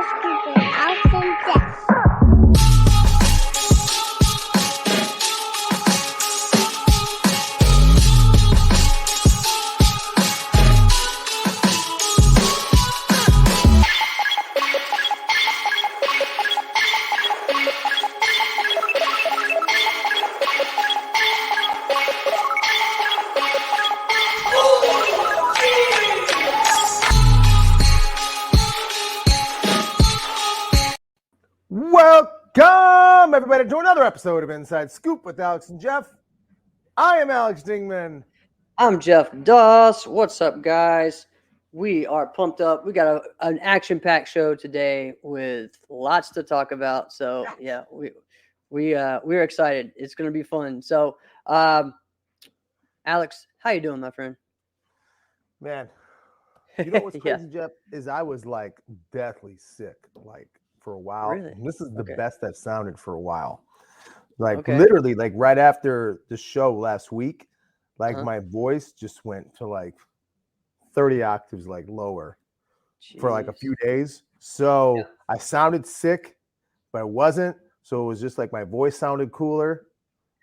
Scoop with Alex and Jeff. Welcome, everybody, to another episode of Inside Scoop with Alex and Jeff. I am Alex Dingman. I'm Jeff Doss. What's up, guys? We are pumped up. We got an action-packed show today with lots to talk about. So, yeah, we're excited. It's going to be fun. So, Alex, how you doing, my friend? Man, you know what's Yeah. crazy, Jeff, is I was like deathly sick, like for a while. Really? And this is the Okay. best I've sounded for a while. Like Okay. literally, like right after the show last week, like Uh-huh. my voice just went to like 30 octaves like lower for like a Jeez. few days. So Yeah. I sounded sick, but I wasn't. So it was just like my voice sounded cooler,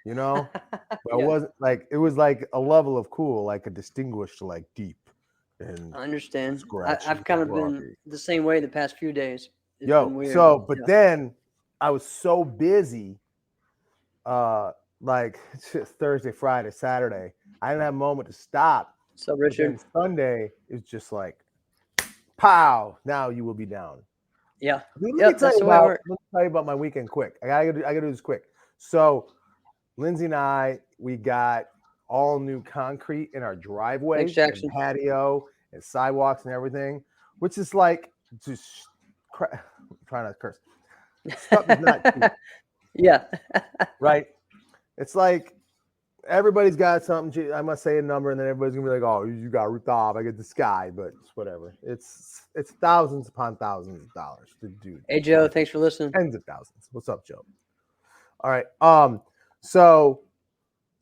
you know? But Yeah. it wasn't like, it was like a level of cool, like a distinguished, like deep. And I understand. scratchy I've kind of been groggy. the same way the past few days. It's been Yo, weird. so but Yeah. then I was so busy, like Thursday, Friday, Saturday. I didn't have a moment to stop. So, But then Richard, Sunday is just like, pow! Now you will be down. yeah. Dude, Yep, let that's me the way it tell works. you about my weekend quick. I gotta do this quick. So Lindsay and I, we got all new concrete in our driveway, Thanks, Jackson. and patio, and sidewalks and everything, which is like just I'm trying not to curse. Stuff is not cheap, Yeah. right? It's like everybody's got something. I must say a number, and then everybody's gonna be like, "Oh, you got ripped off." I get the sky, but it's whatever. It's thousands upon thousands of dollars to do. Hey, Joe, thanks for listening. Tens of thousands. What's up, Joe? All right. So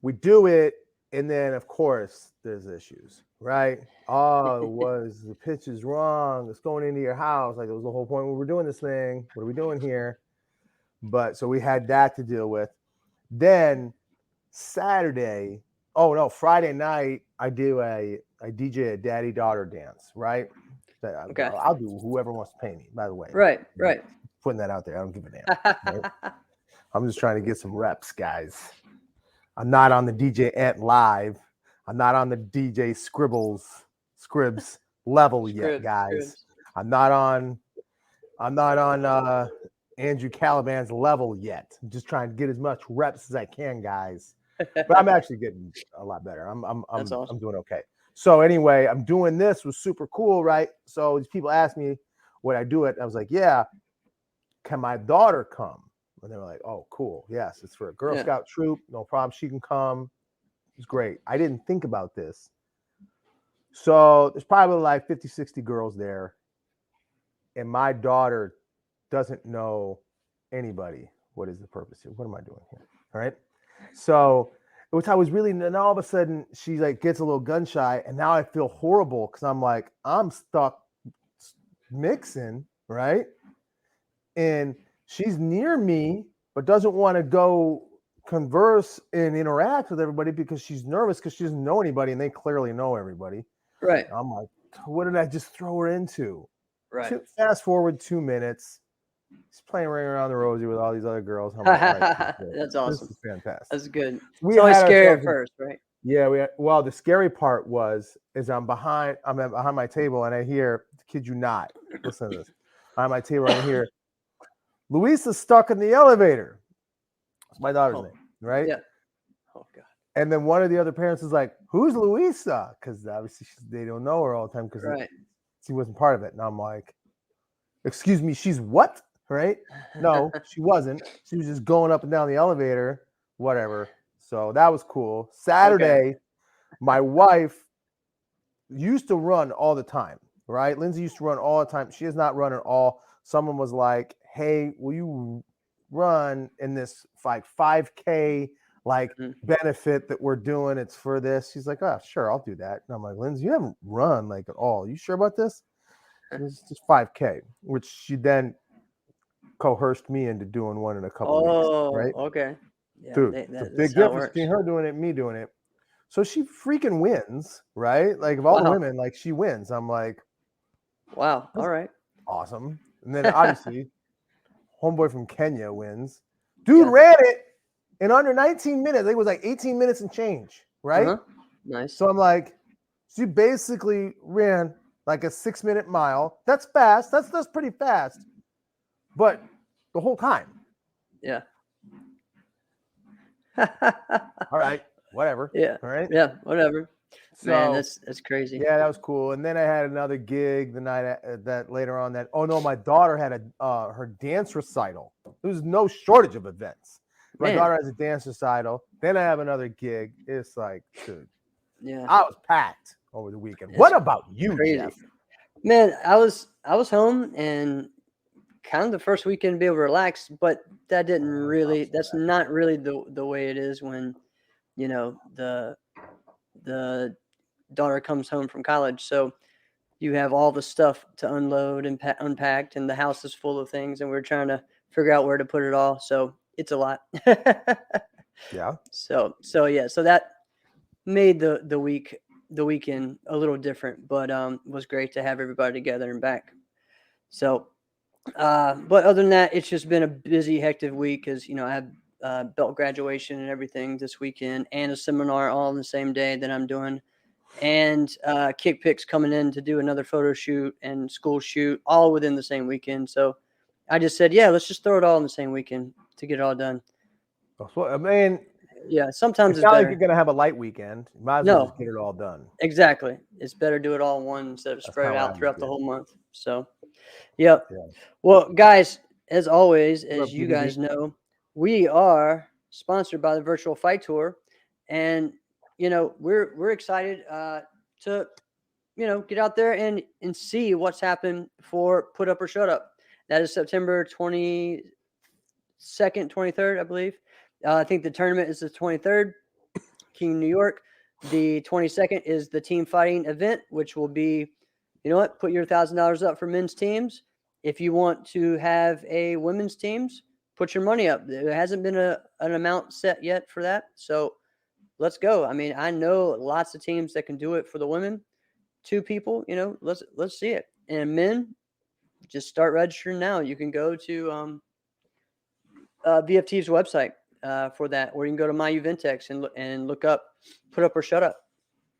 we do it, and then of course there's issues, right? Oh, the pitch is wrong. It's going into your house. Like it was the whole point when we're doing this thing. What are we doing here? But so we had that to deal with. Then Friday night, I DJ a daddy-daughter dance, right? Okay. I'll do whoever wants to pay me, by the way. Right. Putting that out there. I don't give a damn. Right? I'm just trying to get some reps, guys. I'm not on the DJ Ant Live. I'm not on the DJ Scribs level yet, guys. I'm not on Andrew Caliban's level yet. I'm just trying to get as much reps as I can, guys. But I'm actually getting a lot better. That's awesome. I'm doing okay. So anyway, I'm doing this. Was super cool, right? So these people asked me would I do it. I was like, yeah. Can my daughter come? And they were like, oh, cool. Yes, it's for a Girl Scout troop. No problem. She can come. It's great. I didn't think about this. So there's probably like 50, 60 girls there. And my daughter doesn't know anybody. What is the purpose here? What am I doing here? All right. So, which I was really, and all of a sudden she like gets a little gun shy. And now I feel horrible because I'm like, I'm stuck mixing, right? And she's near me, but doesn't want to go converse and interact with everybody because she's nervous because she doesn't know anybody and they clearly know everybody. Right. I'm like, what did I just throw her into? Right. Fast forward 2 minutes. She's playing Ring Around the Rosie with all these other girls. I'm like, all right, that's awesome. This is fantastic. That's good. We It's always had scary at ourselves- first, right? Yeah, well, the scary part is I'm behind my table and I hear, kid you not, listen to this. Behind my table, I hear, Luisa's stuck in the elevator. That's my daughter's name, right? Yeah. Oh God. And then one of the other parents is like, "Who's Luisa?" Because obviously they don't know her all the time because Right. she wasn't part of it. And I'm like, "Excuse me, she's what?" Right? No, she wasn't. She was just going up and down the elevator, whatever. So that was cool. Saturday, my wife used to run all the time, right? Lindsay used to run all the time. She has not run at all. Someone was like, hey, will you run in this like 5K like benefit that we're doing? It's for this. She's like, oh, sure, I'll do that. And I'm like, Lindsay, you haven't run like at all. You sure about this? It was just 5K, which she then coerced me into doing one in a couple weeks. Oh, Right, okay. Yeah, dude, it's a that's big how it difference works. between her doing it and me doing it. So she freaking wins, right? Like of all the Wow. women, like she wins. I'm like, Wow. All right. awesome. And then obviously, homeboy from Kenya wins. Dude Yeah. ran it in under 19 minutes. I think it was like 18 minutes and change, right? Uh-huh. Nice. So I'm like, she basically ran like a 6-minute mile. That's fast. That's pretty fast. But the whole time, Yeah. all right, whatever. Yeah. All right. Yeah. Whatever. Man, So that's crazy. yeah, that was cool. And then I had another gig the night that later on that. Oh no, my daughter had her dance recital. There was no shortage of events. My Man. daughter has a dance recital. Then I have another gig. It's like, dude, Yeah. I was packed over the weekend. It's What about you, crazy. Jeff? Man, I was home and kind of the first weekend to be able to relax, but that didn't really. That's not really the way it is when, you know, the daughter comes home from college. So you have all the stuff to unload and unpacked, and the house is full of things, and we're trying to figure out where to put it all. So it's a lot. Yeah. So yeah, so that made the weekend a little different, but was great to have everybody together and back. So but other than that, it's just been a busy, hectic week because I have belt graduation and everything this weekend, and a seminar all on the same day that I'm doing, and Kick Picks coming in to do another photo shoot and school shoot all within the same weekend. So I just said, yeah, let's just throw it all in the same weekend to get it all done. I mean, Yeah, sometimes it's it's not like better. you're gonna have a light weekend. You might as well just get it all done. Exactly. It's better to do it all in one instead of That's spread it kinda what out I throughout the did. whole month. So, yep. Yeah. Well, guys, as always, What up, as you DDD? guys know, we are sponsored by the Virtual Fight Tour, and we're excited to get out there and see what's happened for Put Up or Shut Up. That is September 22nd, 23rd, I believe. I think the tournament is the 23rd, King, New York. The 22nd is the team fighting event, which will be, put your $1,000 up for men's teams. If you want to have a women's teams, put your money up. There hasn't been an amount set yet for that. So let's go. I mean, I know lots of teams that can do it for the women. 2 people, let's see it. And men, just start registering now. You can go to VFT's website for that, or you can go to My Uventex and look up Put Up or Shut Up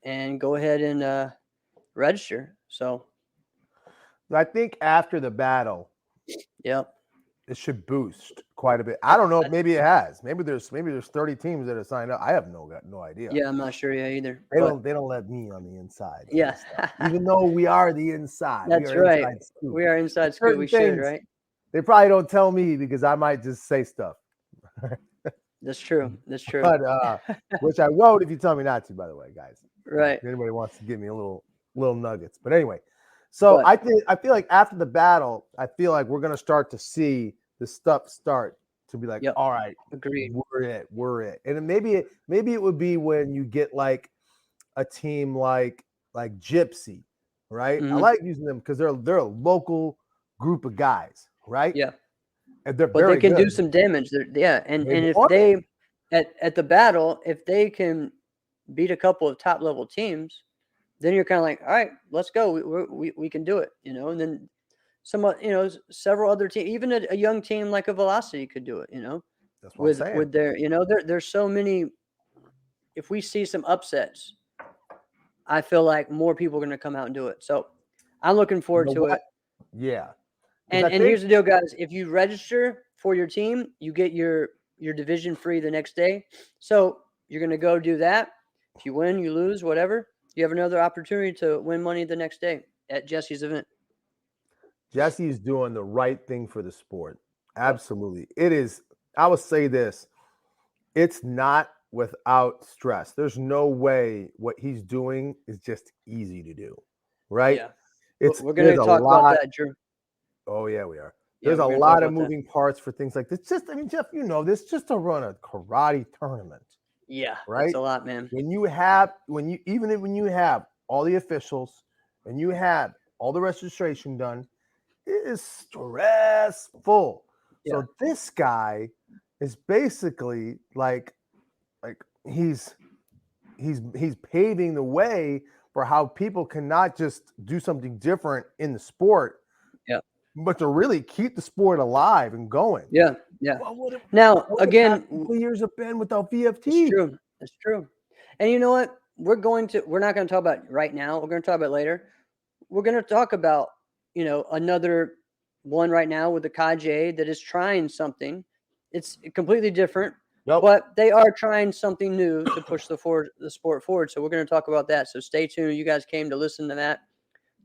and go ahead and register. So I think after the battle, yeah, it should boost quite a bit. I don't know. Maybe it has. Maybe there's 30 teams that have signed up. I have no idea. yeah, I'm not sure either. They don't let me on the inside. Yeah, Even though we are the inside. that's we are right. Inside scoop. We are inside scoop. Certain We things, should, right? They probably don't tell me because I might just say stuff. That's true. That's true. But which I won't if you tell me not to. By the way, guys. Right. If anybody wants to give me a little nuggets, but anyway. So I feel like after the battle, I feel like we're gonna start to see the stuff start to be like, Yep. all right, Agreed. we're it. And maybe it would be when you get like a team like Gypsy, right? Mhm. I like using them because they're a local group of guys, right? Yeah. And they're But very they can good. do some damage. And They if want they at the battle, if they can beat a couple of top level teams, then you're kind of like, all right, let's go. We can do it, and then several other teams, even a young team like a Velocity could do it, That's what I'm saying. with their, there's so many. If we see some upsets, I feel like more people are going to come out and do it. So I'm looking forward to it. Yeah. And here's the deal, guys. If you register for your team, you get your division free the next day. So you're going to go do that. If you win, you lose, whatever. You have another opportunity to win money the next day at Jesse's event. Jesse's doing the right thing for the sport. Absolutely. It is. I would say this. It's not without stress. There's no way what he's doing is just easy to do. Right? Yeah. We're going to talk about that, Drew. Oh, yeah, we are. There's Yeah, a lot of moving parts for things like this. Jeff, this just to run a karate tournament. Yeah, right. That's a lot, man. When you have all the officials and you have all the registration done. It is stressful. Yeah. So this guy is basically like he's paving the way for how people cannot just do something different in the sport, Yeah. but to really keep the sport alive and going. Yeah. Yeah. What would Now, the again, past couple years have been without VFT? it's true. It's true. And you know what? We're not going to talk about it right now. We're going to talk about it later. We're going to talk about, another one right now with the Kage that is trying something. It's completely different, Nope. but they are trying something new to push the sport forward. So we're going to talk about that. So stay tuned. You guys came to listen to that.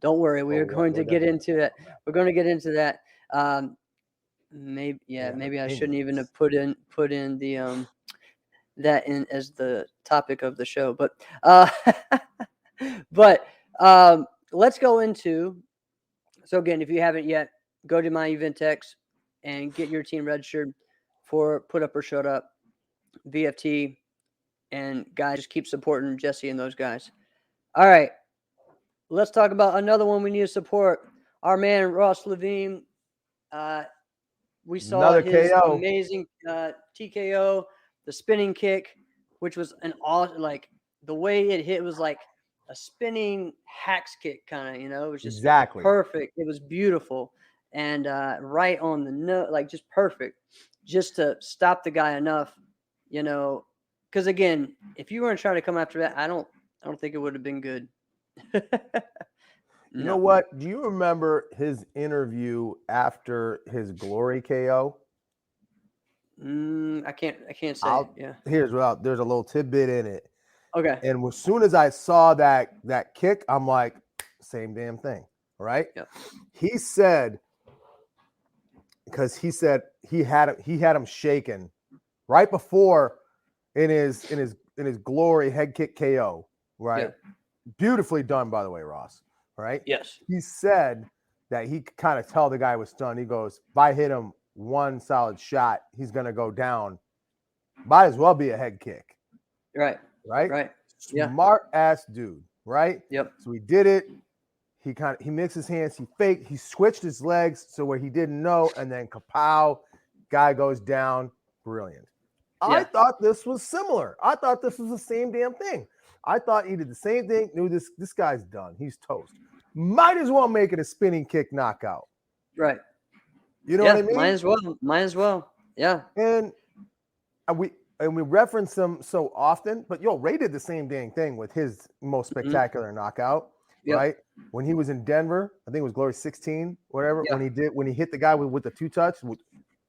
Don't worry. We are going to get into that. We're going to get into that. Maybe I shouldn't even have put in the that in as the topic of the show, but let's go into. So again, if you haven't yet, go to my Eventex and get your team registered for Put Up or Shut Up, VFT, and guys, just keep supporting Jesse and those guys. All right, let's talk about another one we need to support. Our man Ross Levine. We saw his amazing TKO, the spinning kick, which was an awesome, like the way it hit was like a spinning hacks kick kind of, it was just exactly perfect. It was beautiful and right on the note, like just perfect, just to stop the guy enough, because again, if you weren't trying to come after that, I don't think it would have been good. You know what? Do you remember his interview after his Glory KO? I can't say. Yeah. There's a little tidbit in it. Okay. And as soon as I saw that kick, I'm like, same damn thing, right? Yeah. He said, because he said he had him shaken right before in his Glory head kick KO, right? Yeah. Beautifully done, by the way, Ross. Right? Yes. He said that he could kind of tell the guy was stunned. He goes, if I hit him one solid shot, he's gonna go down. Might as well be a head kick. Right. Right. Smart ass dude. Right. Yep. So he did it. He mixed his hands. He switched his legs so where he didn't know, and then kapow, guy goes down. Brilliant. Yeah. I thought this was similar. I thought this was the same damn thing. I thought he did the same thing. Knew this guy's done. He's toast. Might as well make it a spinning kick knockout. Right. You know what I mean? Might as well. Yeah. And we reference them so often, but Ray did the same dang thing with his most spectacular knockout, right? When he was in Denver, I think it was Glory 16, whatever. Yeah. When he hit the guy with the two touch.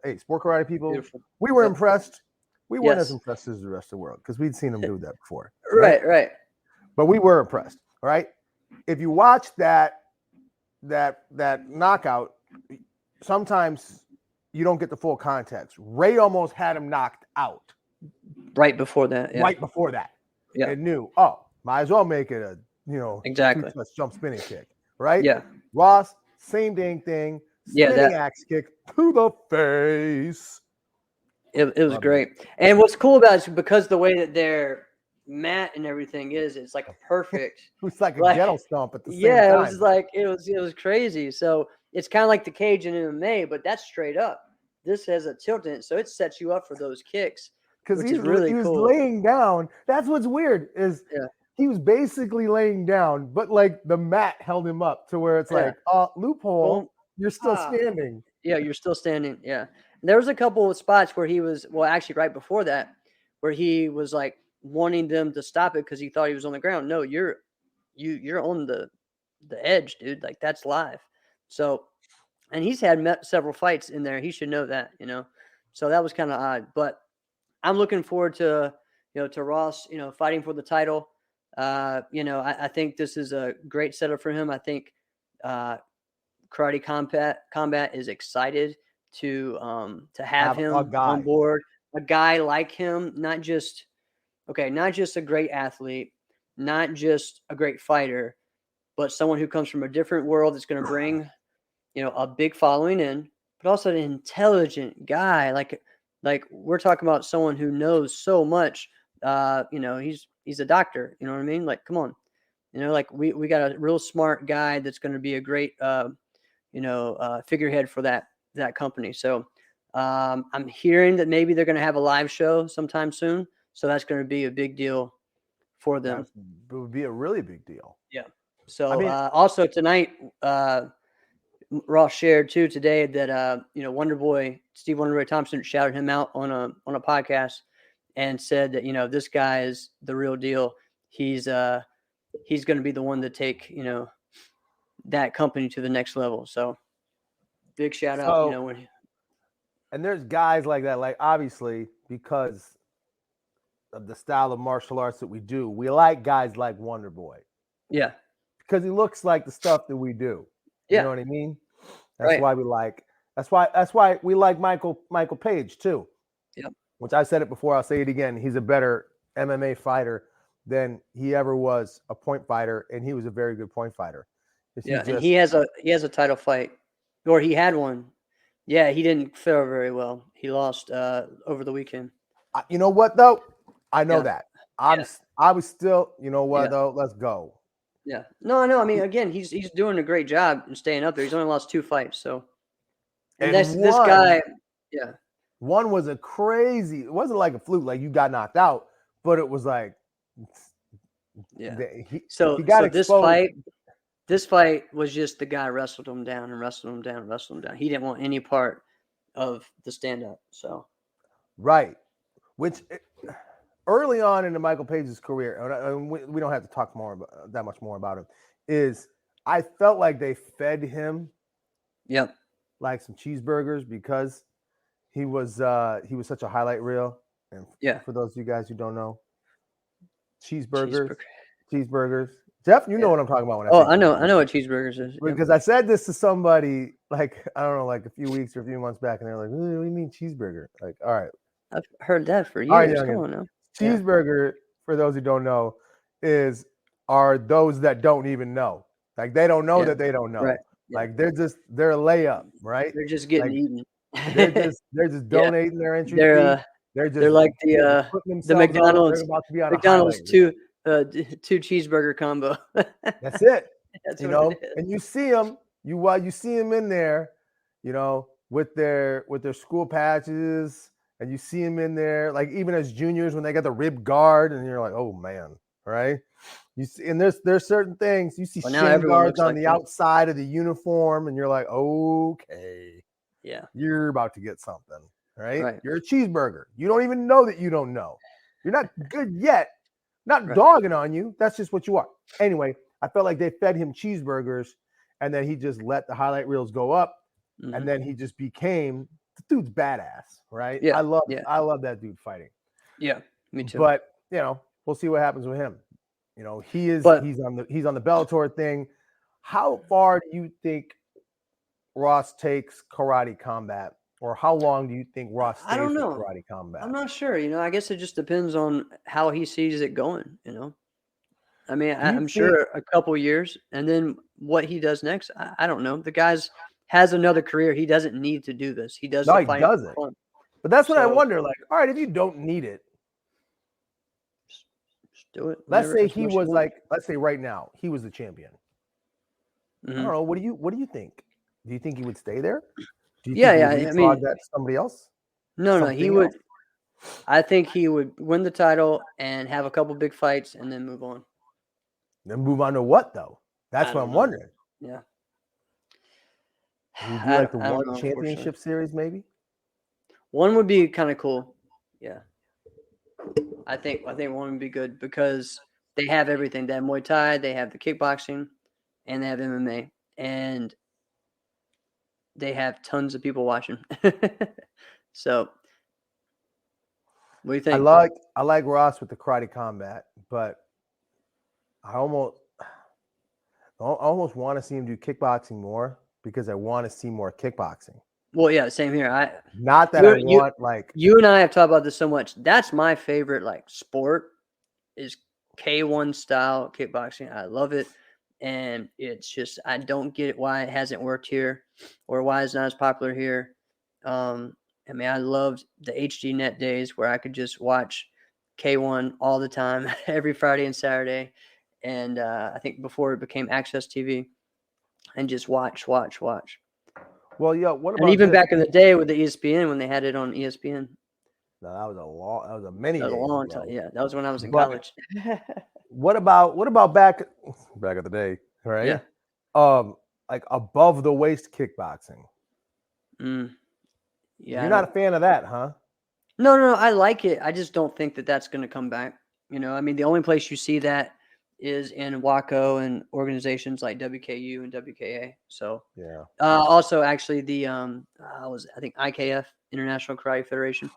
Hey, sport karate people, beautiful. We were impressed. We weren't as impressed as the rest of the world because we'd seen him do that before. Right. But we were impressed, right? If you watch that knockout, sometimes you don't get the full context. Ray almost had him knocked out. Right before that. Yeah. Right before that. Yeah. And knew, might as well make it a, exactly jump spinning kick. Right? Yeah. Ross, same dang thing. Spinning axe kick to the face. It was great. And what's cool about it is because the way that their mat and everything it's like a perfect. It's like a ghetto stomp at the same time. Yeah, it was like it was crazy. So it's kind of like the cage in MMA, but that's straight up. This has a tilt in it, so it sets you up for those kicks. Because he was laying down. That's what's weird is he was basically laying down, but like the mat held him up to where it's like, loophole. Well, you're still standing. Yeah, you're still standing. Yeah. There was a couple of spots where he was, actually right before that, where he was like wanting them to stop it because he thought he was on the ground. No, you're on the edge, dude. Like that's live. So, and he's had several fights in there. He should know that, So that was kind of odd. But I'm looking forward to, to Ross, fighting for the title. I think this is a great setup for him. I think Karate Combat is excited to have him on board, a guy like him, not just a great athlete, not just a great fighter, but someone who comes from a different world that's going to bring, a big following in, but also an intelligent guy. Like we're talking about someone who knows so much. He's a doctor. You know what I mean? Like, come on. Like we got a real smart guy that's going to be a great, figurehead for that company. So I'm hearing that maybe they're going to have a live show sometime soon. So that's going to be a big deal for them. It would be a really big deal. Yeah. So I mean, also tonight, Ross shared too today that Steve Wonderboy Thompson shouted him out on a podcast and said that this guy is the real deal. He's going to be the one to take that company to the next level. So big shout out. And there's guys like that, like obviously because of the style of martial arts that we do, we like guys like Wonder Boy. Yeah. Because he looks like the stuff that we do. You know what I mean? That's Right. why we like. That's why we like Michael Page too. Yeah. Which I said it before. I'll say it again. He's a better MMA fighter than he ever was a point fighter, and he was a very good point fighter. Yeah, and he has a title fight, or he had one. Yeah, he didn't fare very well. He lost over the weekend. You know what though? I know that. I was still. You know what though? Let's go. Yeah. No, I mean, again, he's doing a great job and staying up there. He's only lost 2 fights, so. And this guy, yeah. One was a crazy. It wasn't like a fluke, like you got knocked out, but it was like. Yeah. So this fight was just the guy wrestled him down and wrestled him down and wrestled him down. He didn't want any part of the stand up. So. Right. Which. Early on in Michael Page's career, and we don't have to talk that much more about him, is I felt like they fed him like some cheeseburgers because he was such a highlight reel. And for those of you guys who don't know, cheeseburgers. Jeff, you know what I'm talking about when I know what cheeseburgers is. Because I said this to somebody like, I don't know, like a few weeks or a few months back, and they're like, what do you mean cheeseburger? Like, all right. I've heard that for years. Right, come on now. Cheeseburger, for those who don't know, are those that don't even know. Like they don't know that they don't know. Right. Yeah. Like they're a layup, right? They're just getting eaten. They're just donating their entry fee. They're like the McDonald's two cheeseburger combo. That's it. And you see them, you see them in there, with their school patches. And you see him in there, like even as juniors when they got the rib guard, and you're like, oh man, right? You see, and there's certain things you see shin guards on the outside of the uniform, and you're like, okay, you're about to get something, right? You're a cheeseburger. You don't even know that you don't know. You're not good yet. Not dogging on you. That's just what you are. Anyway, I felt like they fed him cheeseburgers, and then he just let the highlight reels go up, and then he just became. The dude's badass, right? Yeah. I love that dude fighting. Yeah, me too. But we'll see what happens with him. He's on the Bellator thing. How far do you think Ross takes karate combat, or how long do you think Ross stays with karate combat? I'm not sure. I guess it just depends on how he sees it going. I mean, I'm sure a couple years, and then what he does next. I don't know. The guy's has another career. He doesn't need to do this. He does. No, he doesn't. But that's what I wonder. Like, all right, if you don't need it, just do it. Let's say right now he was the champion. Mm-hmm. I don't know. What do you think? Do you think he would stay there? Do you think he would that to somebody else? No, he would. I think he would win the title and have a couple big fights and then move on. Then move on to what though? That's what I'm wondering. Yeah. Would you do like the one championship series, maybe? One would be kind of cool. Yeah. I think one would be good because they have everything. They have Muay Thai, they have the kickboxing, and they have MMA. And they have tons of people watching. So what do you think? I like Ross with the karate combat, but I almost want to see him do kickboxing more. Because I want to see more kickboxing. Well, yeah, same here. You and I have talked about this so much. That's my favorite sport is K1 style kickboxing. I love it. And it's just I don't get why it hasn't worked here or why it's not as popular here. I mean, I loved the HD Net days where I could just watch K1 all the time, every Friday and Saturday. and I think before it became Access TV, and just watch. Well, yeah. What And about even this? back in the day with the ESPN, when they had it on ESPN, No, that was a many that was a days long ago. time. Yeah, that was when I was in But college. what about back at the day, right? Yeah. Like above the waist kickboxing. Yeah, You're not a fan of that, huh? No, I like it. I just don't think that that's going to come back. I mean, the only place you see that is in WACO and organizations like WKU and WKA. So, Yeah. also actually the I think IKF, International Karate Federation,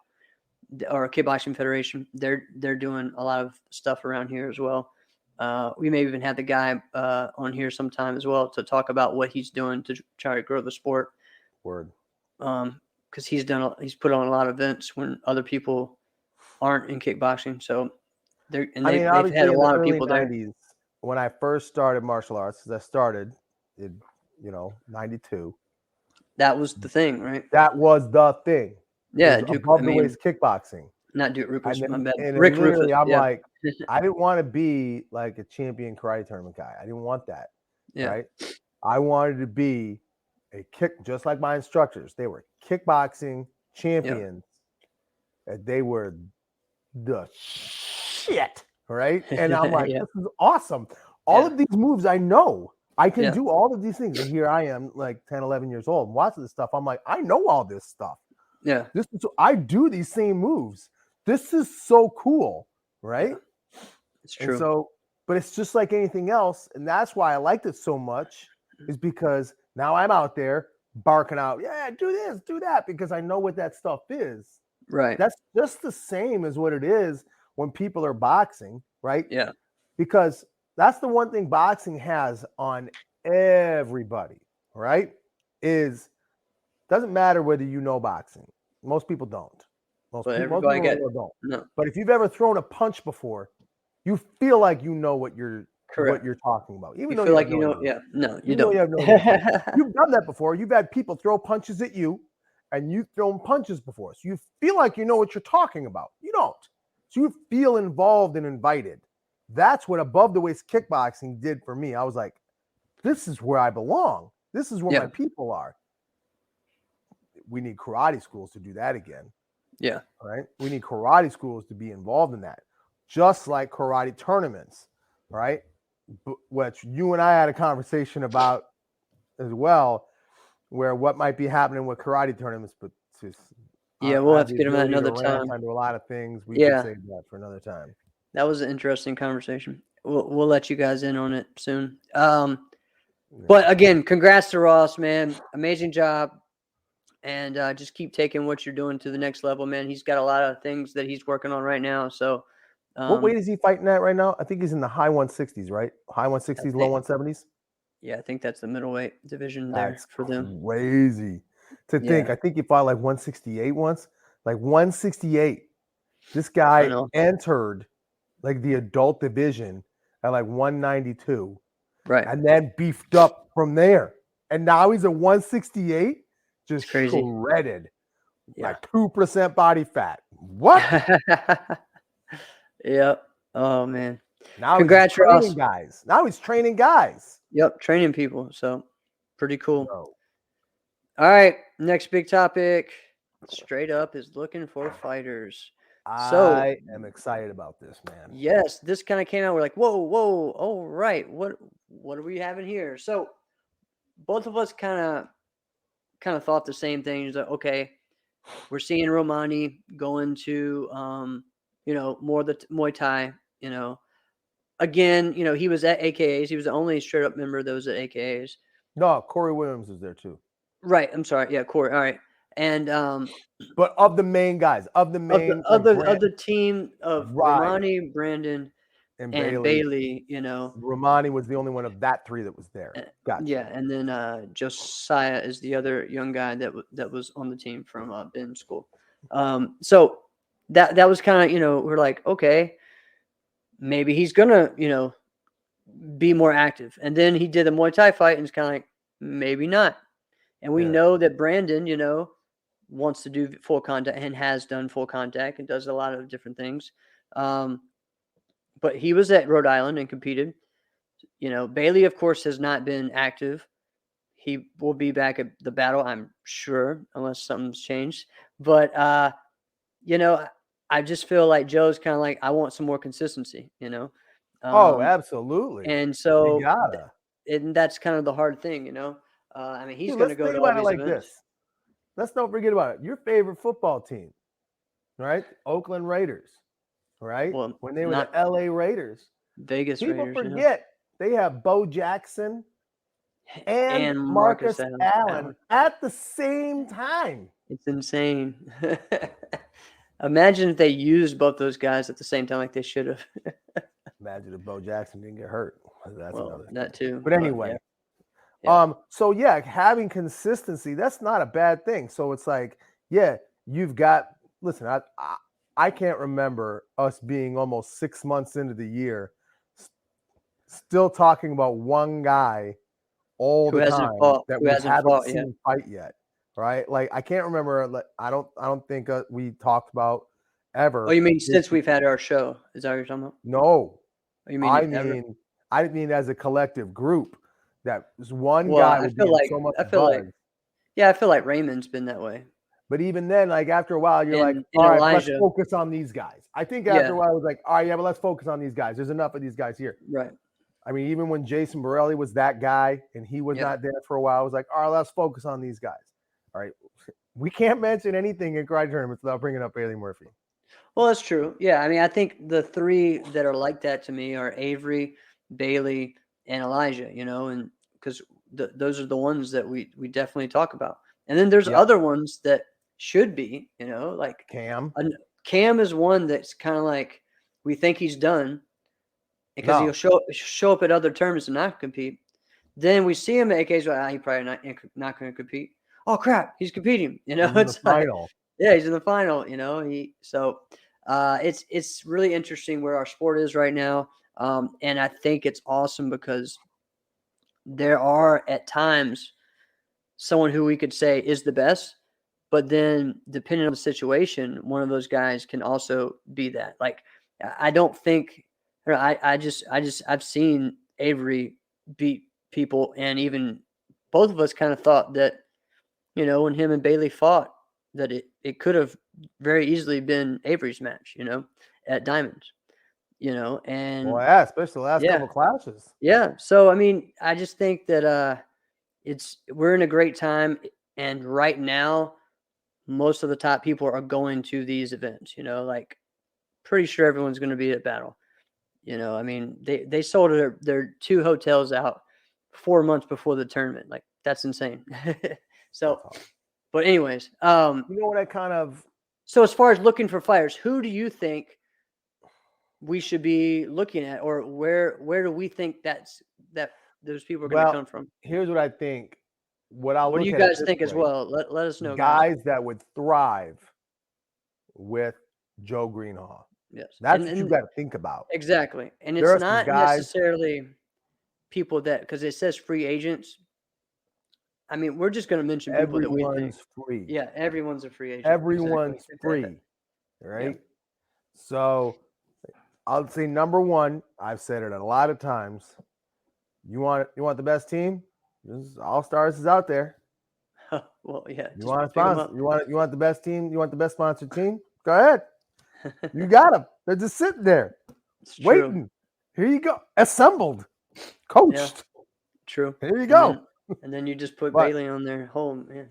or Kickboxing Federation. They're doing a lot of stuff around here as well. We may even have the guy on here sometime as well to talk about what he's doing to try to grow the sport. Word. Because he's put on a lot of events when other people aren't in kickboxing. So they've Obviously had a in the lot of early people there. 90s, when I first started martial arts, because I started in 92. That was the thing, right? That was the thing. Yeah, It was Duke. above the waist kickboxing. Not Duke Rufus. And My bad. then Rick literally, Rufus. I'm Yeah. like, I didn't want to be like a champion karate tournament guy. I didn't want that. Yeah. Right. I wanted to be just like my instructors. They were kickboxing champions. And they were the shit. Right. And I'm like, Yeah. this is awesome. All of these moves I know. I can do all of these things. And here I am, like 10, 11 years old, and watching this stuff. I'm like, I know all this stuff. Yeah. I do these same moves. This is so cool, right? Yeah. It's true. And so, but it's just like anything else, and that's why I liked it so much, is because now I'm out there barking out, yeah, do this, do that, because I know what that stuff is. Right. That's just the same as what it is when people are boxing, right? Yeah. Because that's the one thing boxing has on everybody, right? Doesn't matter whether you know boxing. Most people don't. Most people don't. No. But if you've ever thrown a punch before, you feel like you know what you're talking about. Even you though feel you like have no idea. Yeah, no, you Even don't. though you have no idea. You've done that before. You've had people throw punches at you, and you've thrown punches before. So you feel like you know what you're talking about. You don't. So you feel involved and invited. That's what above the waist kickboxing did for me. I was like, this is where I belong. This is where my people are. We need karate schools to do that again. Yeah. Right. We need karate schools to be involved in that, just like karate tournaments. Right. Which you and I had a conversation about as well, where what might be happening with karate tournaments, but we'll have to get them at another time. Under a lot of things, we can save that for another time. That was an interesting conversation. We'll let you guys in on it soon. But again, congrats to Ross, man. Amazing job. And just keep taking what you're doing to the next level, man. He's got a lot of things that he's working on right now. So what weight is he fighting at right now? I think he's in the high 160s, right? High 160s, low 170s? Yeah, I think that's the middleweight division there for them. Crazy to think. I think he fought like 168 once. Like 168. This guy entered like the adult division at like 192. Right. And then beefed up from there. And now he's at 168. Just shredded, like 2% body fat. What? Yep. Oh man. Now congrats, he's training Ross. guys. Now he's training guys. Yep, training people. So pretty cool. No. All right, next big topic. Straight Up is looking for fighters. I am excited about this, man. Yes, this kind of came out. We're like, whoa, all right. What are we having here? So both of us kind of thought the same thing. Is like, okay, we're seeing Romani going to more the Muay Thai, Again, he was at AKAs. He was the only straight up member that was at AKAs. No, Corey Williams was there too. Right. I'm sorry. Yeah, Corey. All right. And but of the main guys, of the team of Romani, Brandon, and Bailey, Romani was the only one of that three that was there. Gotcha. Yeah, and then Josiah is the other young guy that was on the team from Ben School. So that was kind of, we're like, okay, maybe he's gonna, be more active. And then he did the Muay Thai fight, and it's kind of like, maybe not. And we know that Brandon, wants to do full contact and has done full contact and does a lot of different things. But he was at Rhode Island and competed. Bailey, of course, has not been active. He will be back at the battle, I'm sure, unless something's changed. But I just feel like Joe's kind of like, I want some more consistency. Oh, absolutely. And You so, gotta. and that's kind of the hard thing. He's Dude, going let's to go think to all about it these like events. this. Let's don't forget about it. Your favorite football team, right? Oakland Raiders, right? Well, When they were not the LA Raiders. Vegas People Raiders, forget they have Bo Jackson and and Marcus Marcus Allen at the same time. It's insane. Imagine if they used both those guys at the same time like they should have. Imagine if Bo Jackson didn't get hurt. That's another that too. But anyway. Yeah. So yeah, having consistency, that's not a bad thing. So it's like, yeah, you've got, listen, I can't remember us being almost 6 months into the year still talking about one guy all the time that we haven't seen fight yet. Right? Like I can't remember. Like I don't think we talked about ever. Oh, you mean since we've had our show? Is that what you're talking about? No. Oh, you mean I mean as a collective group. That was one guy would be so much buzz. I feel like Raymond's been that way. But even then, like after a while, you're like, all right, let's focus on these guys. I think after a while, I was like, all right, yeah, but let's focus on these guys. There's enough of these guys here. Right. I mean, even when Jason Borelli was that guy and he was not there for a while, I was like, all right, let's focus on these guys. All right. We can't mention anything in karate tournaments without bringing up Bailey Murphy. Well, that's true. Yeah. I mean, I think the three that are like that to me are Avery, Bailey, and Elijah, and because those are the ones that we definitely talk about. And then there's other ones that should be, like Cam. Cam is one that's kind of like we think he's done because he'll show up at other tournaments and not compete. Then we see him at AK's, he probably not going to compete. Oh crap, he's competing. He's in the final. He's in the final. It's really interesting where our sport is right now, and I think it's awesome because there are at times someone who we could say is the best, but then depending on the situation, one of those guys can also be that. Like, I don't think, I've seen Avery beat people, and even both of us kind of thought that, when him and Bailey fought, that it could have very easily been Avery's match, at Diamonds. And especially the last couple clashes. Yeah. So, I mean, I just think that we're in a great time. And right now, most of the top people are going to these events, like pretty sure everyone's going to be at battle. I mean, they sold their 2 hotels out 4 months before the tournament. Like that's insane. So, but anyways, what I kind of, so as far as looking for fighters, who do you think we should be looking at, or where do we think that those people are going to come from? Here's what I think. What do you guys think as well? Let us know. Guys that would thrive with Joe Greenhaw. Yes. That's what you got to think about. Exactly. And it's not necessarily people because it says free agents. I mean, we're just going to mention people that we think. Everyone's free. Yeah, everyone's a free agent. Everyone's free. Right? Yeah. So I'll say number one, I've said it a lot of times. You want the best team? All Stars is out there. Well, yeah. You want a sponsor? You want the best team? You want the best sponsored team? Go ahead. You got them. They're just sitting there, waiting. Here you go. Assembled, coached. Yeah. True. Here you go. And then you just put Bailey on their home, man.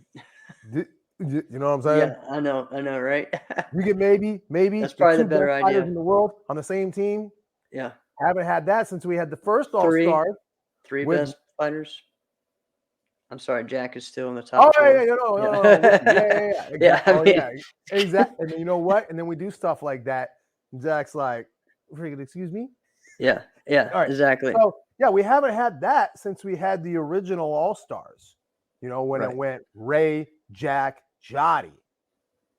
You know what I'm saying? Yeah, I know, right? You get maybe that's probably the better idea in the world on the same team. Yeah, haven't had that since we had the first All-Star. Three best fighters. I'm sorry, Jack is still in the top. Oh yeah, exactly. And you know what? And then we do stuff like that. Jack's like, "Freaking, excuse me." Yeah, right. Exactly. So yeah, we haven't had that since we had the original All-Stars. When it went Ray, Jack, Jotty.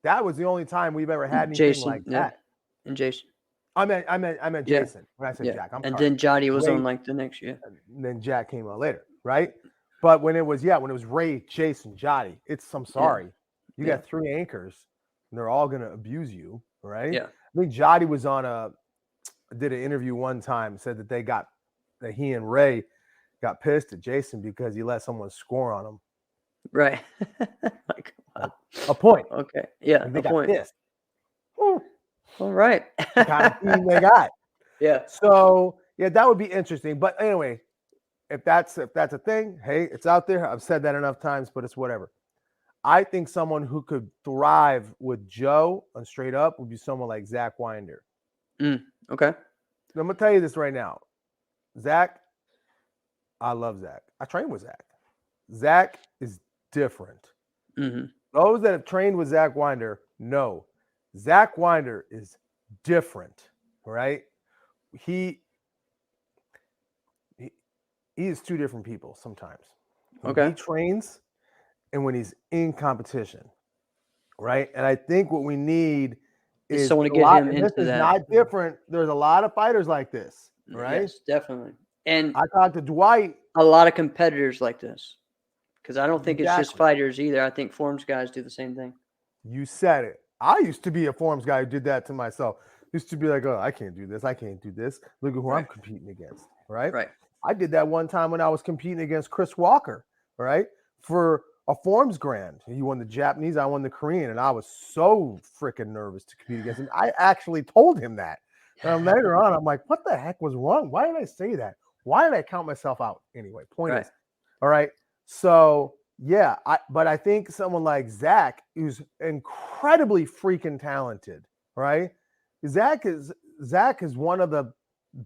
That was the only time we've ever had anything like that. And Jason. I meant Jason when I said Jack. Then Jotty was on like the next year. And then Jack came on later, right? But when it was Ray, Jason, Jotty, I'm sorry. You got 3 anchors, and they're all gonna abuse you, right? Yeah. I think Jotty was did an interview one time, said that they got that he and Ray got pissed at Jason because he let someone score on him. Right. Like, wow. A point. Okay. Yeah. And they A got point. pissed. Whew. All right. The kind of team they got. Yeah. So yeah, that would be interesting. But anyway, if that's a thing, hey, it's out there. I've said that enough times, but it's whatever. I think someone who could thrive with Joe on straight up would be someone like Zach Winder. Okay. I'm gonna tell you this right now. Zach, I love Zach. I trained with Zach. Zach is different. Mm-hmm. Those that have trained with Zach Winder know Zach Winder is different, right? He is two different people sometimes. When he trains and when he's in competition, right? And I think what we need is someone to get him this into is that. not different. There's a lot of fighters like this, right? Yes, definitely. And I talked to Dwight. a lot of competitors like this, because I don't think it's just Exactly. fighters either. I think forms guys do the same thing. You said it. I used to be a forms guy who did that to myself. Used to be like, oh, I can't do this. I can't do this. Look at who I'm competing against, right? Right. I did that one time when I was competing against Chris Walker, right? For a forms grand. He won the Japanese, I won the Korean, and I was so freaking nervous to compete against him. I actually told him that. And later on, I'm like, what the heck was wrong? Why did I say that? Why did I count myself out? Anyway, point is, all right. So yeah, but I think someone like Zach, who's incredibly freaking talented, right? Zach is one of the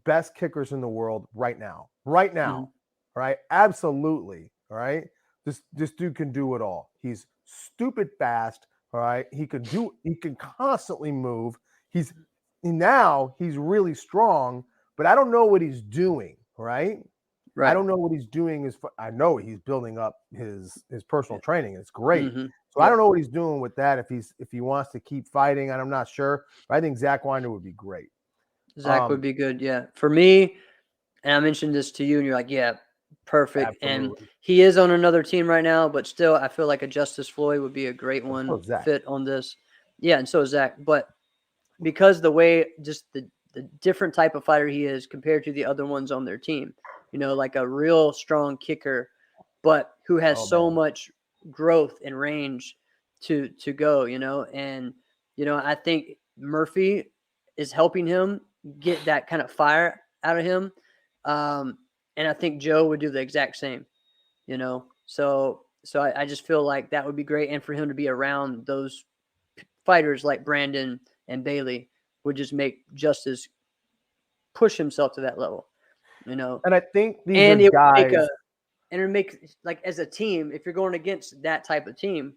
best kickers in the world right now. Right now, right? Absolutely, all right? This dude can do it all. He's stupid fast, all right? He can constantly move. He's really strong, but I don't know what he's doing, right? I don't know what he's doing. I know he's building up his personal training. It's great. So I don't know what he's doing with that. If he wants to keep fighting, and I'm not sure. But I think Zach Winder would be great. Zach would be good. Yeah. For me, and I mentioned this to you, and you're like, yeah, perfect. Absolutely. And he is on another team right now, but still, I feel like a Justice Floyd would be a great one fit on this. Yeah, and so is Zach. But because the way, just the different type of fighter he is compared to the other ones on their team, like a real strong kicker, but who has so much growth and range to go, and, I think Murphy is helping him get that kind of fire out of him. And I think Joe would do the exact same, so I just feel like that would be great. And for him to be around those fighters like Brandon and Bailey would just make Justice push himself to that level, And I think these are guys. And it would make, like, as a team, if you're going against that type of team,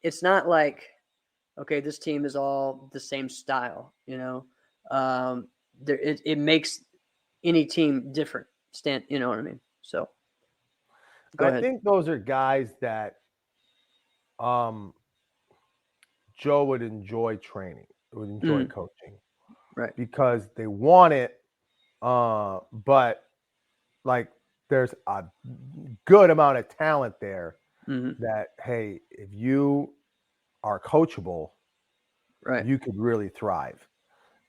it's not like, okay, this team is all the same style, it makes any team different. You know what I mean? So go ahead. I think those are guys that Joe would enjoy training, would enjoy coaching. Right. Because they want it, but like there's a good amount of talent there that, hey, if you are coachable, right, you could really thrive.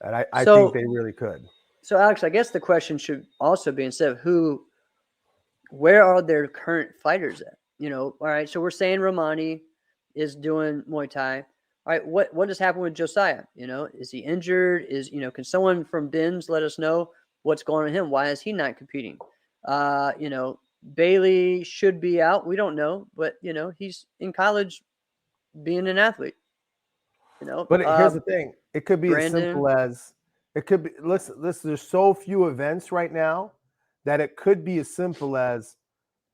And I think they really could. So, Alex, I guess the question should also be, instead of where are their current fighters at? All right, so we're saying Romani is doing Muay Thai. All right, what has happened with Josiah? Is he injured? Can someone from Ben's let us know what's going on with him? Why is he not competing? Bailey should be out. We don't know, but he's in college being an athlete. But here's the thing: it could be Brandon, as simple as it could be. Listen. There's so few events right now that it could be as simple as,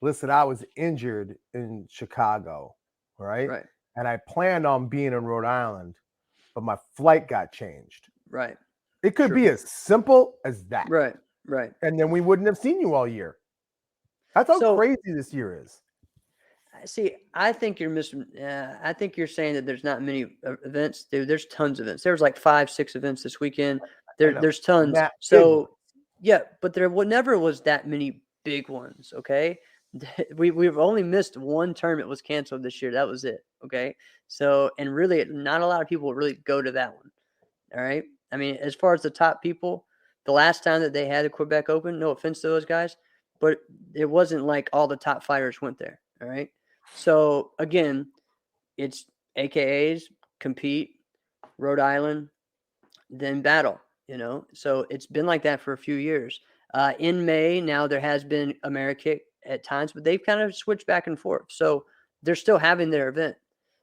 listen, I was injured in Chicago, right? Right. And I planned on being in Rhode Island, but my flight got changed. Right. It could be as simple as that. Right. Right. And then we wouldn't have seen you all year. That's how crazy this year is. See, I think you're missing. I think you're saying that there's not many events. Dude, there's tons of events. There was like 5-6 events this weekend. There's tons. Yeah, but there never was that many big ones. Okay. We've only missed one term. It was canceled this year. That was it. Okay. So, and really not a lot of people really go to that one. All right. I mean, as far as the top people, the last time that they had the Quebec Open, no offense to those guys, but it wasn't like all the top fighters went there. All right. So again, it's AKAs, compete, Rhode Island, then battle, So it's been like that for a few years. In May, now there has been Amerikick at times, but they've kind of switched back and forth. So they're still having their event.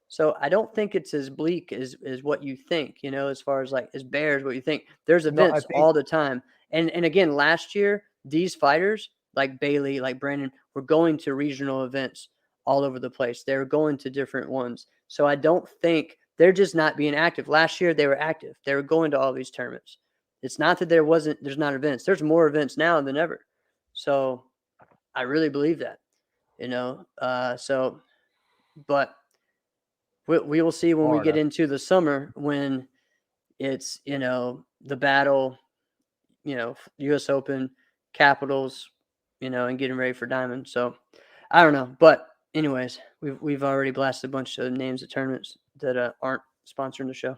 So I don't think it's as bleak as what you think, as far as like as bare as what you think. There's events all the time. And again, last year, these fighters like Bailey, like Brandon, were going to regional events all over the place. They were going to different ones. So I don't think they're just not being active. Last year, they were active. They were going to all these tournaments. It's not that there's not events. There's more events now than ever. So I really believe that, but we will see when we get into the summer when it's, the battle, U.S. Open, Capitals, and getting ready for Diamond. So I don't know. But anyways, we've already blasted a bunch of names of tournaments that aren't sponsoring the show.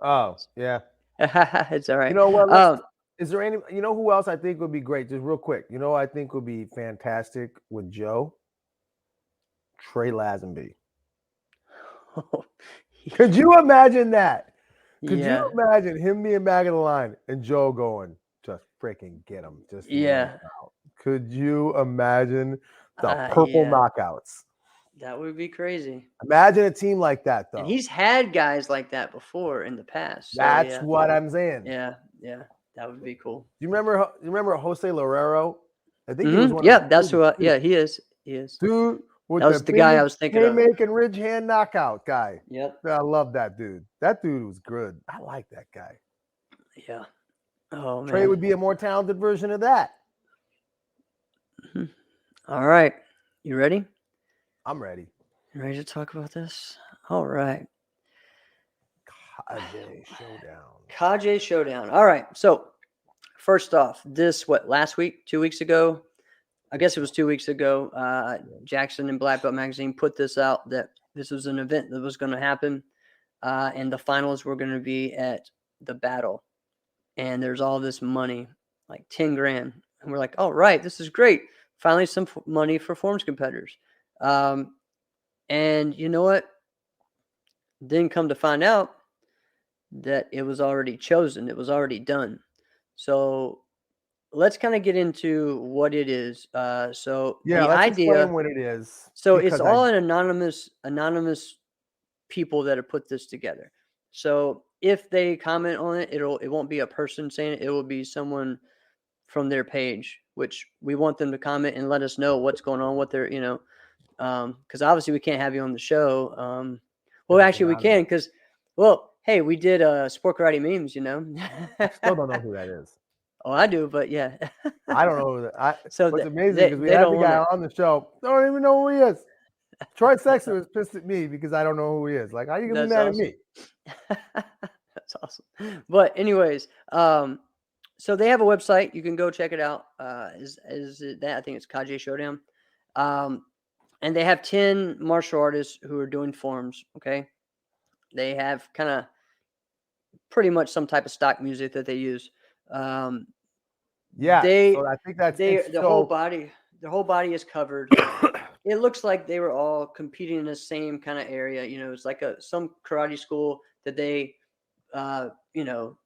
Oh, yeah. It's all right. You know what? Is there any, who else I think would be great? Just real quick. I think would be fantastic with Joe? Trey Lazenby. Oh, Could you imagine that? Could yeah. you imagine him being back in the line and Joe going, just freaking get him? Just yeah. Could you imagine the purple knockouts? That would be crazy. Imagine a team like that, though. And he's had guys like that before in the past. So, That's what I'm saying. Yeah, that would be cool. You remember Jose Lorero? I think he was one. Yeah, that's who. Yeah, he is. Dude, that was the guy I was thinking of. Making ridge hand knockout guy. Yep. I love that dude. That dude was good. I like that guy. Yeah. Oh man. Trey would be a more talented version of that. Mm-hmm. All right, you ready? I'm ready. You ready to talk about this? All right. Kage Showdown. Kage Showdown. All right. So first off, last week, 2 weeks ago? I guess it was 2 weeks ago. Jackson and Black Belt Magazine put this out that this was an event that was going to happen. And the finals were going to be at the battle. And there's all this money, like 10 grand. And we're like, all right, this is great. Finally, some money for forms competitors. And you know what? Then come to find out that it was already chosen. It was already done. So let's kind of get into what it is. So the idea, explain what it is. So it's all an anonymous people that have put this together. So if they comment on it, it won't be a person saying it. It will be someone from their page, which we want them to comment and let us know what's going on, what they're, because obviously we can't have you on the show. Well, actually we can because, hey, we did Sport Karate Memes, I still don't know who that is. Oh, I do, but yeah. I don't know who that. So what's amazing because we had the guy on the show. Don't even know who he is. Troy Sexton was pissed at me because I don't know who he is. Like, how you gonna be mad at me? That's awesome. But anyways, so they have a website. You can go check it out. Is it that? I think it's Kage Showdown. And they have 10 martial artists who are doing forms. Okay. They have kind of pretty much some type of stock music that they use. So I think that's their whole body is covered. It looks like they were all competing in the same kind of area. It's like some karate school that they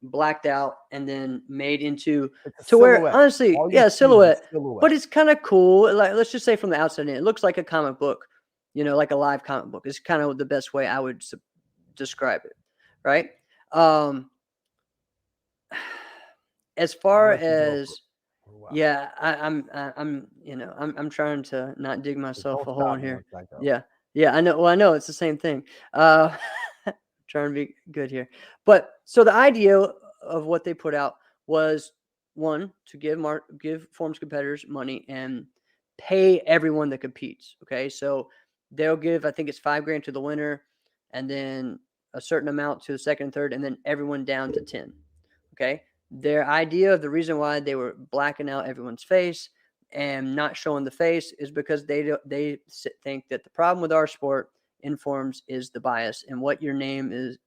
blacked out and then made into where honestly, silhouette. But it's kind of cool. Like, let's just say from the outside in, it looks like a comic book, like a live comic book. It's kind of the best way I would describe it. Right. As far as I'm trying to not dig myself a hole in here. Yeah, I know. Well, I know it's the same thing. Trying to be good here, but so the idea of what they put out was one to give forms competitors money and pay everyone that competes. Okay, so they'll give, I think it's $5 grand to the winner, and then a certain amount to the second and third, and then everyone down to 10. Okay. Their idea of the reason why they were blacking out everyone's face and not showing the face is because they think that the problem with our sport in forms is the bias and what your name is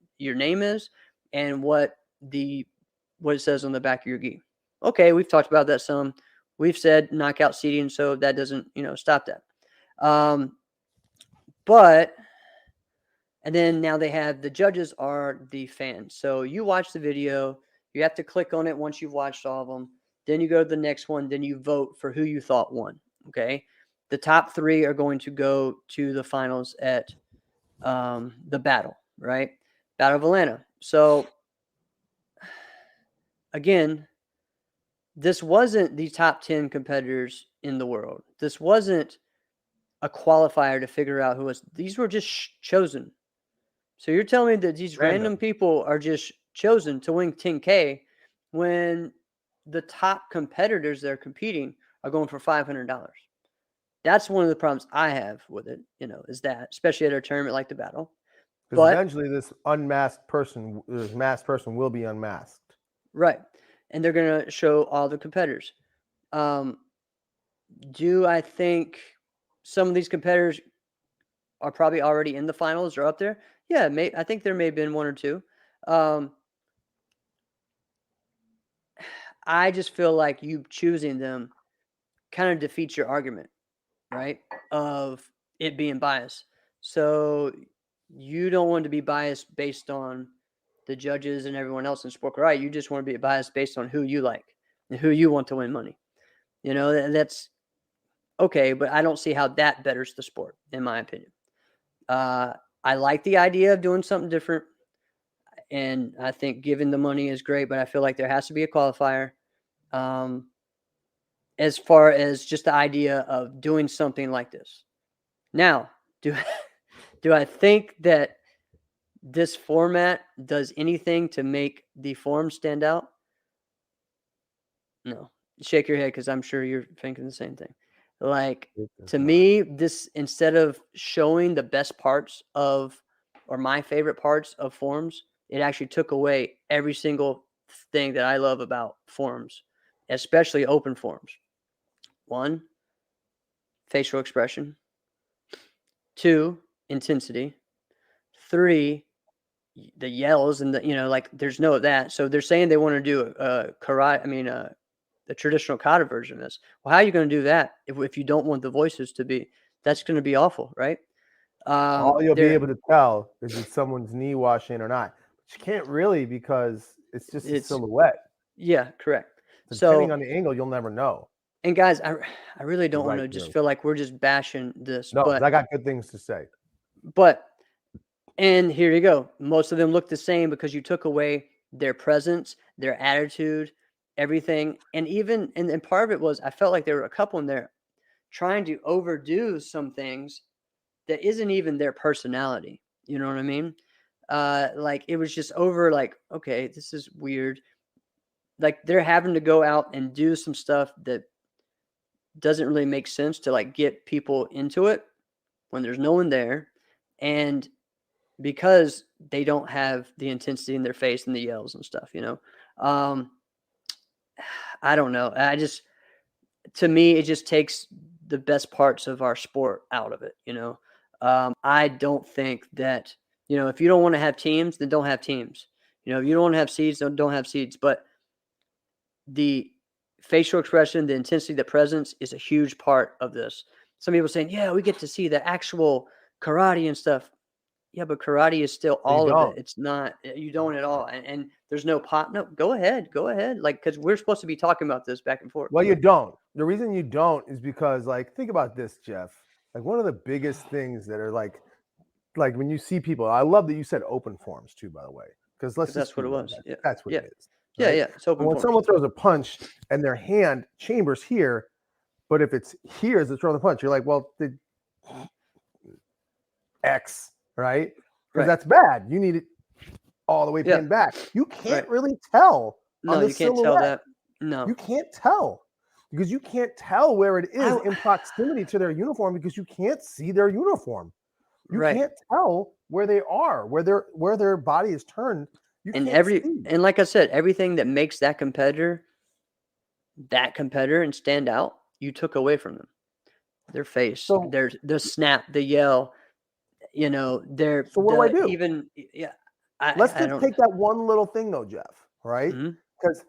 and what the what it says on the back of your gi. Okay, we've talked about that some. We've said knockout seating, so that doesn't, stop that. But and then now they have the judges are the fans. So you watch the video, you have to click on it once you've watched all of them. Then you go to the next one, then you vote for who you thought won. Okay. The top 3 are going to go to the finals at the battle, right? Battle of Atlanta. So again, this wasn't the top 10 competitors in the world. This wasn't a qualifier to figure out who was. These were just chosen. So you're telling me that these random people are just chosen to win 10K when the top competitors that are competing are going for $500. That's one of the problems I have with it, is that, especially at a tournament like the battle. Because eventually this masked person will be unmasked. Right. And they're going to show all the competitors. Do I think some of these competitors are probably already in the finals or up there? Yeah, I think there may have been 1 or 2. I just feel like you choosing them kind of defeats your argument, right? Of it being biased. So you don't want to be biased based on the judges and everyone else in sport, right? You just want to be biased based on who you like and who you want to win money. That's okay, but I don't see how that betters the sport, in my opinion. I like the idea of doing something different, and I think giving the money is great, but I feel like there has to be a qualifier. As far as just the idea of doing something like this. Now, do I think that this format does anything to make the form stand out? No. Shake your head because I'm sure you're thinking the same thing. Like, to me, this, instead of showing the best parts of, or my favorite parts of forums, it actually took away every single thing that I love about forums, especially open forums. 1, facial expression. 2, intensity. 3, the yells and the, there's no of that. So they're saying they want to do the traditional kata version of this. Well, how are you going to do that if you don't want the voices to be? That's going to be awful, right? All you'll be able to tell is if someone's knee washing or not. But you can't really, because it's just a silhouette. Yeah, correct. Depending on the angle, you'll never know. And guys, I really don't want to just feel like we're just bashing this. No, but I got good things to say. And here you go. Most of them look the same because you took away their presence, their attitude, everything. And even, and part of it was, I felt like there were a couple in there trying to overdo some things that isn't even their personality. You know what I mean? Like it was just over, like, okay, this is weird. Like they're having to go out and do some stuff that doesn't really make sense to like get people into it when there's no one there. And because they don't have the intensity in their face and the yells and stuff, I don't know. To me, it just takes the best parts of our sport out of it. I don't think that, if you don't want to have teams, then don't have teams. If you don't want to have seeds, then don't have seeds. But the facial expression, the intensity, the presence is a huge part of this. Some people saying, yeah, we get to see the actual karate and stuff. Yeah, but karate is still all of it. It's not, you don't at all. And there's no pot. No, go ahead. Like, because we're supposed to be talking about this back and forth. Well, you don't. The reason you don't is because, like, think about this, Jeff. Like, one of the biggest things that are like when you see people, I love that you said open forms too, by the way, because that's what it was. That's what it is. Right? Yeah. It's open when someone throws a punch and their hand chambers here, but if it's here as it's throwing the punch, you're like, well, the X, right? Because that's bad. You need it all the way pinned back. You can't really tell. No, you can't tell that. No, you can't tell because you can't tell where it is in proximity to their uniform because you can't see their uniform. You can't tell where they are, where their body is turned. And like I said, everything that makes that competitor and stand out, you took away from them. Their face, the snap, the yell, So what do I do? Even let's just take that one little thing though, Jeff. Right? Mm-hmm. because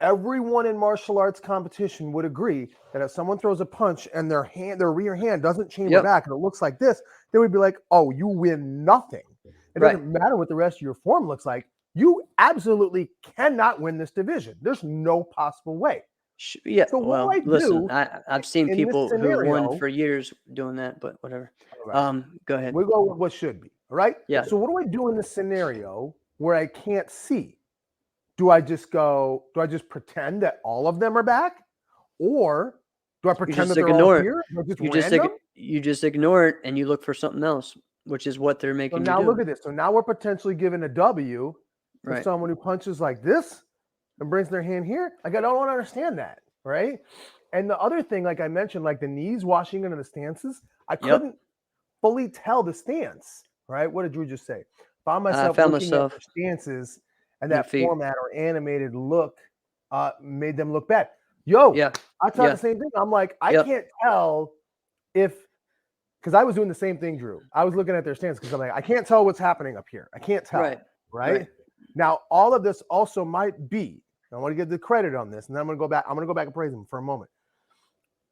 everyone in martial arts competition would agree that if someone throws a punch and their rear hand doesn't chamber back and it looks like this, they would be like, oh, you win nothing. It doesn't matter what the rest of your form looks like. You absolutely cannot win this division. There's no possible way. Yeah. So well, listen, I've seen people who won for years doing that, but whatever. Right. Go ahead. We go with what should be. All right. Yeah. So what do I do in this scenario where I can't see? Do I just pretend that all of them are back? Or do I pretend that they're all here? You just ignore it and you look for something else, which is what they're making you do. So now look at this. So now we're potentially giving a W for someone who punches like this and brings their hand here. Like, I don't understand that, right? And the other thing, like I mentioned, like the knees washing into the stances, I couldn't fully tell the stance, right? What did Drew just say? Found myself looking at their stances, and that format or animated look made them look bad. I thought the same thing. I'm like, I can't tell because I was doing the same thing, Drew. I was looking at their stance because I'm like, I can't tell what's happening up here. I can't tell, right? Now, all of this also might be, I want to give the credit on this, and then I'm going to go back and praise him for a moment.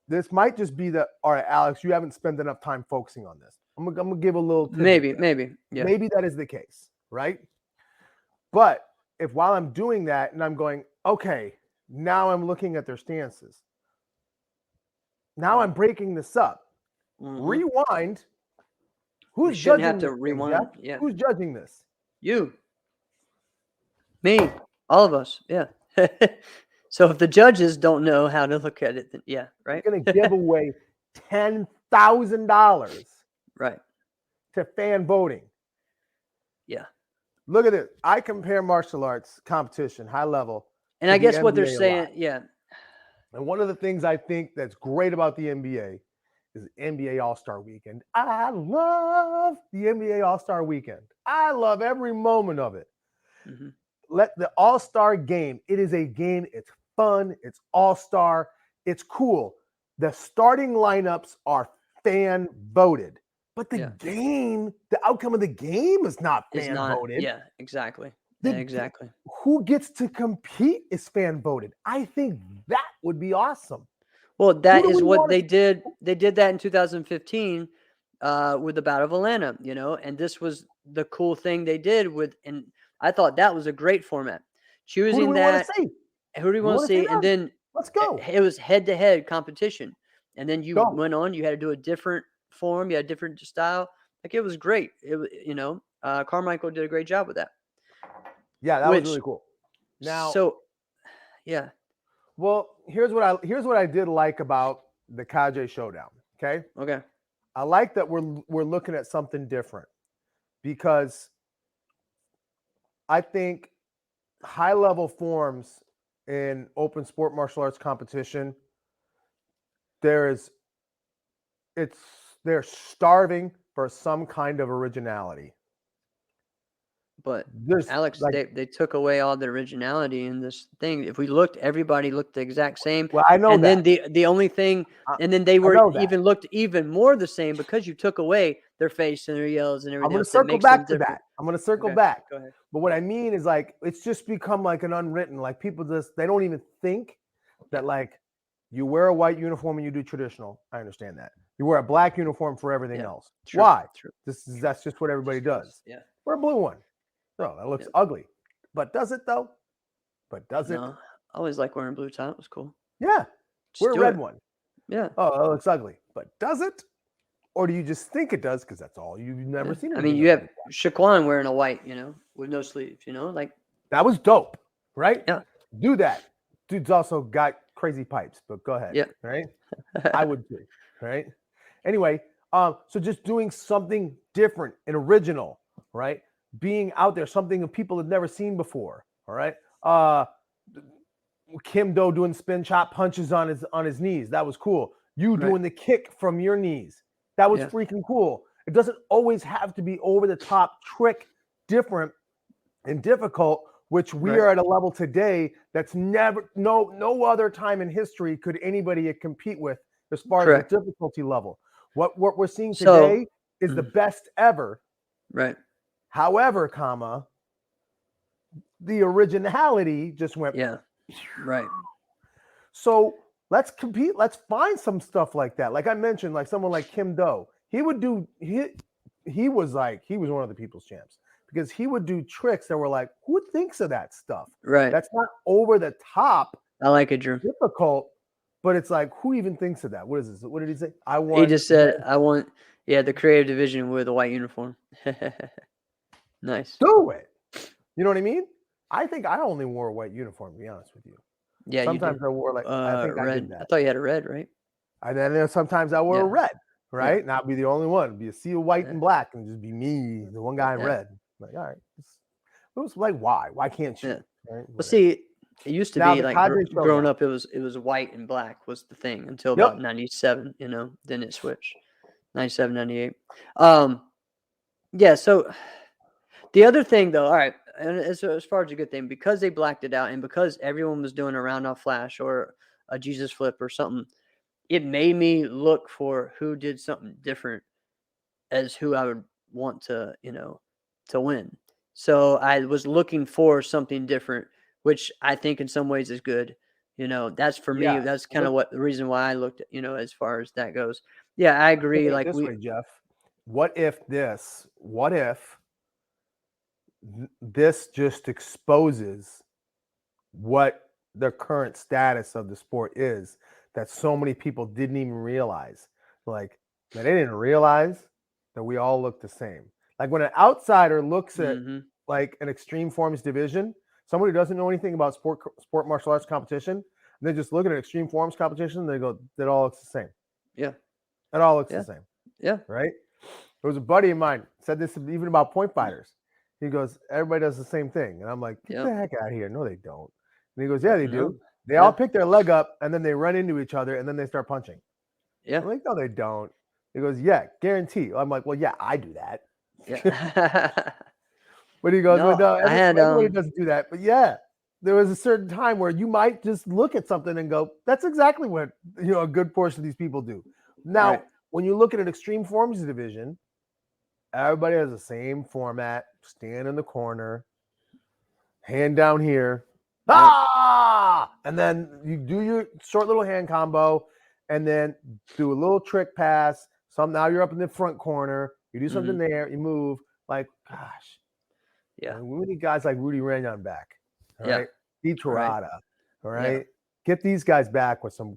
This might just be that, all right, Alex, you haven't spent enough time focusing on this. I'm going to give a little maybe. Yeah. Maybe that is the case, right? But if while I'm doing that and I'm going, okay, now I'm looking at their stances. Now I'm breaking this up. Rewind. Who's judging? Have to rewind. Yeah. Who's judging this? You. Me. All of us. Yeah. So if the judges don't know how to look at it, then right. You're going to give away $10,000. Right. To fan voting. Yeah. Look at it. I compare martial arts competition, high level. And I guess what they're saying, And one of the things I think that's great about the NBA is NBA All-Star Weekend. I love the NBA All-Star Weekend. I love every moment of it. Mm-hmm. Let the All-Star game, it is a game. It's fun. It's All-Star. It's cool. The starting lineups are fan voted. But the game, the outcome of the game is not fan voted. Yeah, exactly. Exactly. Who gets to compete is fan voted. I think that would be awesome. Well, that is what they did. They did that in 2015 with the Battle of Atlanta, and this was the cool thing they did and I thought that was a great format. Choosing that. Who do we want to see? And then let's go. It was head-to-head competition. And then you went on, you had to do a different form, you had a different style. Like, it was great. It was, Carmichael did a great job with that. Yeah, that was really cool. Now, well, here's what I did like about the Kage showdown. Okay. I like that we're looking at something different, because I think high level forms in open sport martial arts competition, they're starving for some kind of originality. But Alex, they took away all the originality in this thing. If we looked, everybody looked the exact same. Well, I know and that. then the only thing, and then they looked even more the same because you took away their face and their yells and everything. I'm going to circle back to that. I'm going to circle back. Go ahead. But what I mean is, like, it's just become like an unwritten. Like, people they don't even think that, like, you wear a white uniform and you do traditional. I understand that. You wear a black uniform for everything else. True. Why? True. That's just what everybody does. Yeah. Wear a blue one. No, that looks ugly. But does it, though? No, I always like wearing blue tie. It was cool. Yeah. Wear a red one. Yeah. Oh, that looks ugly. But does it? Or do you just think it does because that's all you've never seen it? I mean, you have Shaquan wearing a white, with no sleeves, like. That was dope, right? Yeah. Do that. Dude's also got crazy pipes, but go ahead. Yeah. Right? I would too. Right? Anyway, so just doing something different and original, right? Being out there, something that people have never seen before. All right. Kim Do doing spin chop punches on his knees. That was cool. You doing the kick from your knees. That was freaking cool. It doesn't always have to be over the top trick, different and difficult, which we are at a level today that's never, no other time in history could anybody compete with as far as the difficulty level. What we're seeing today is the best ever. Right. However, the originality just went. Yeah. Right. So let's compete. Let's find some stuff like that. Like I mentioned, like someone like Kim Do, he would do. He was one of the people's champs because he would do tricks that were like, who thinks of that stuff? Right. That's not over the top, I like it, Drew. difficult, but it's like, who even thinks of that? What is this? What did he say? I want. He just said, "I want, the creative division with a white uniform." Nice. Do it. You know what I mean? I think I only wore a white uniform, to be honest with you. Yeah, Sometimes I wore like I think red. I did that. I thought you had a red, right? And then sometimes I wore a Yeah. red, right? Not be the only one. It'd be a sea of white Yeah. and black and just be me, the one guy in Yeah. red. Like, all right. It was like, why? Why can't you? Yeah. Right? Well, see, it used to Now be the like Kage showdown. growing up, it was white and black was the thing until about 97, then it switched. 97, 98. Yeah, so the other thing though, all right, and as far as a good thing, because they blacked it out and because everyone was doing a round off flash or a Jesus flip or something, it made me look for who did something different as who I would want to, to win. So I was looking for something different, which I think in some ways is good. That's for me. That's kind of the reason why I looked at, as far as that goes. Yeah, I agree. Like this way, Jeff. What if this just exposes what the current status of the sport is that so many people didn't even realize? Like, they didn't realize that we all look the same. Like when an outsider looks at like an extreme forms division, somebody who doesn't know anything about sport martial arts competition, they just look at an extreme forms competition and they go, that all looks the same. Yeah. It all looks the same. Yeah. Right? There was a buddy of mine said this even about point fighters. He goes, everybody does the same thing. And I'm like, get the heck out of here. No, they don't. And he goes, yeah, they do. They all pick their leg up and then they run into each other and then they start punching. Yeah. I'm like, no, they don't. He goes, yeah, guarantee. I'm like, well, yeah, I do that. Yeah. But he goes, well, no, everybody doesn't do that. But yeah, there was a certain time where you might just look at something and go, that's exactly what a good portion of these people do. Now, when you look at an extreme forms division, everybody has the same format. Stand in the corner, hand down here, and then you do your short little hand combo, and then do a little trick pass. Now you're up in the front corner. You do something there. You move. Like, gosh, yeah. We need guys like Rudy Ranyan back. All right, Pete Torada. All right, get these guys back with some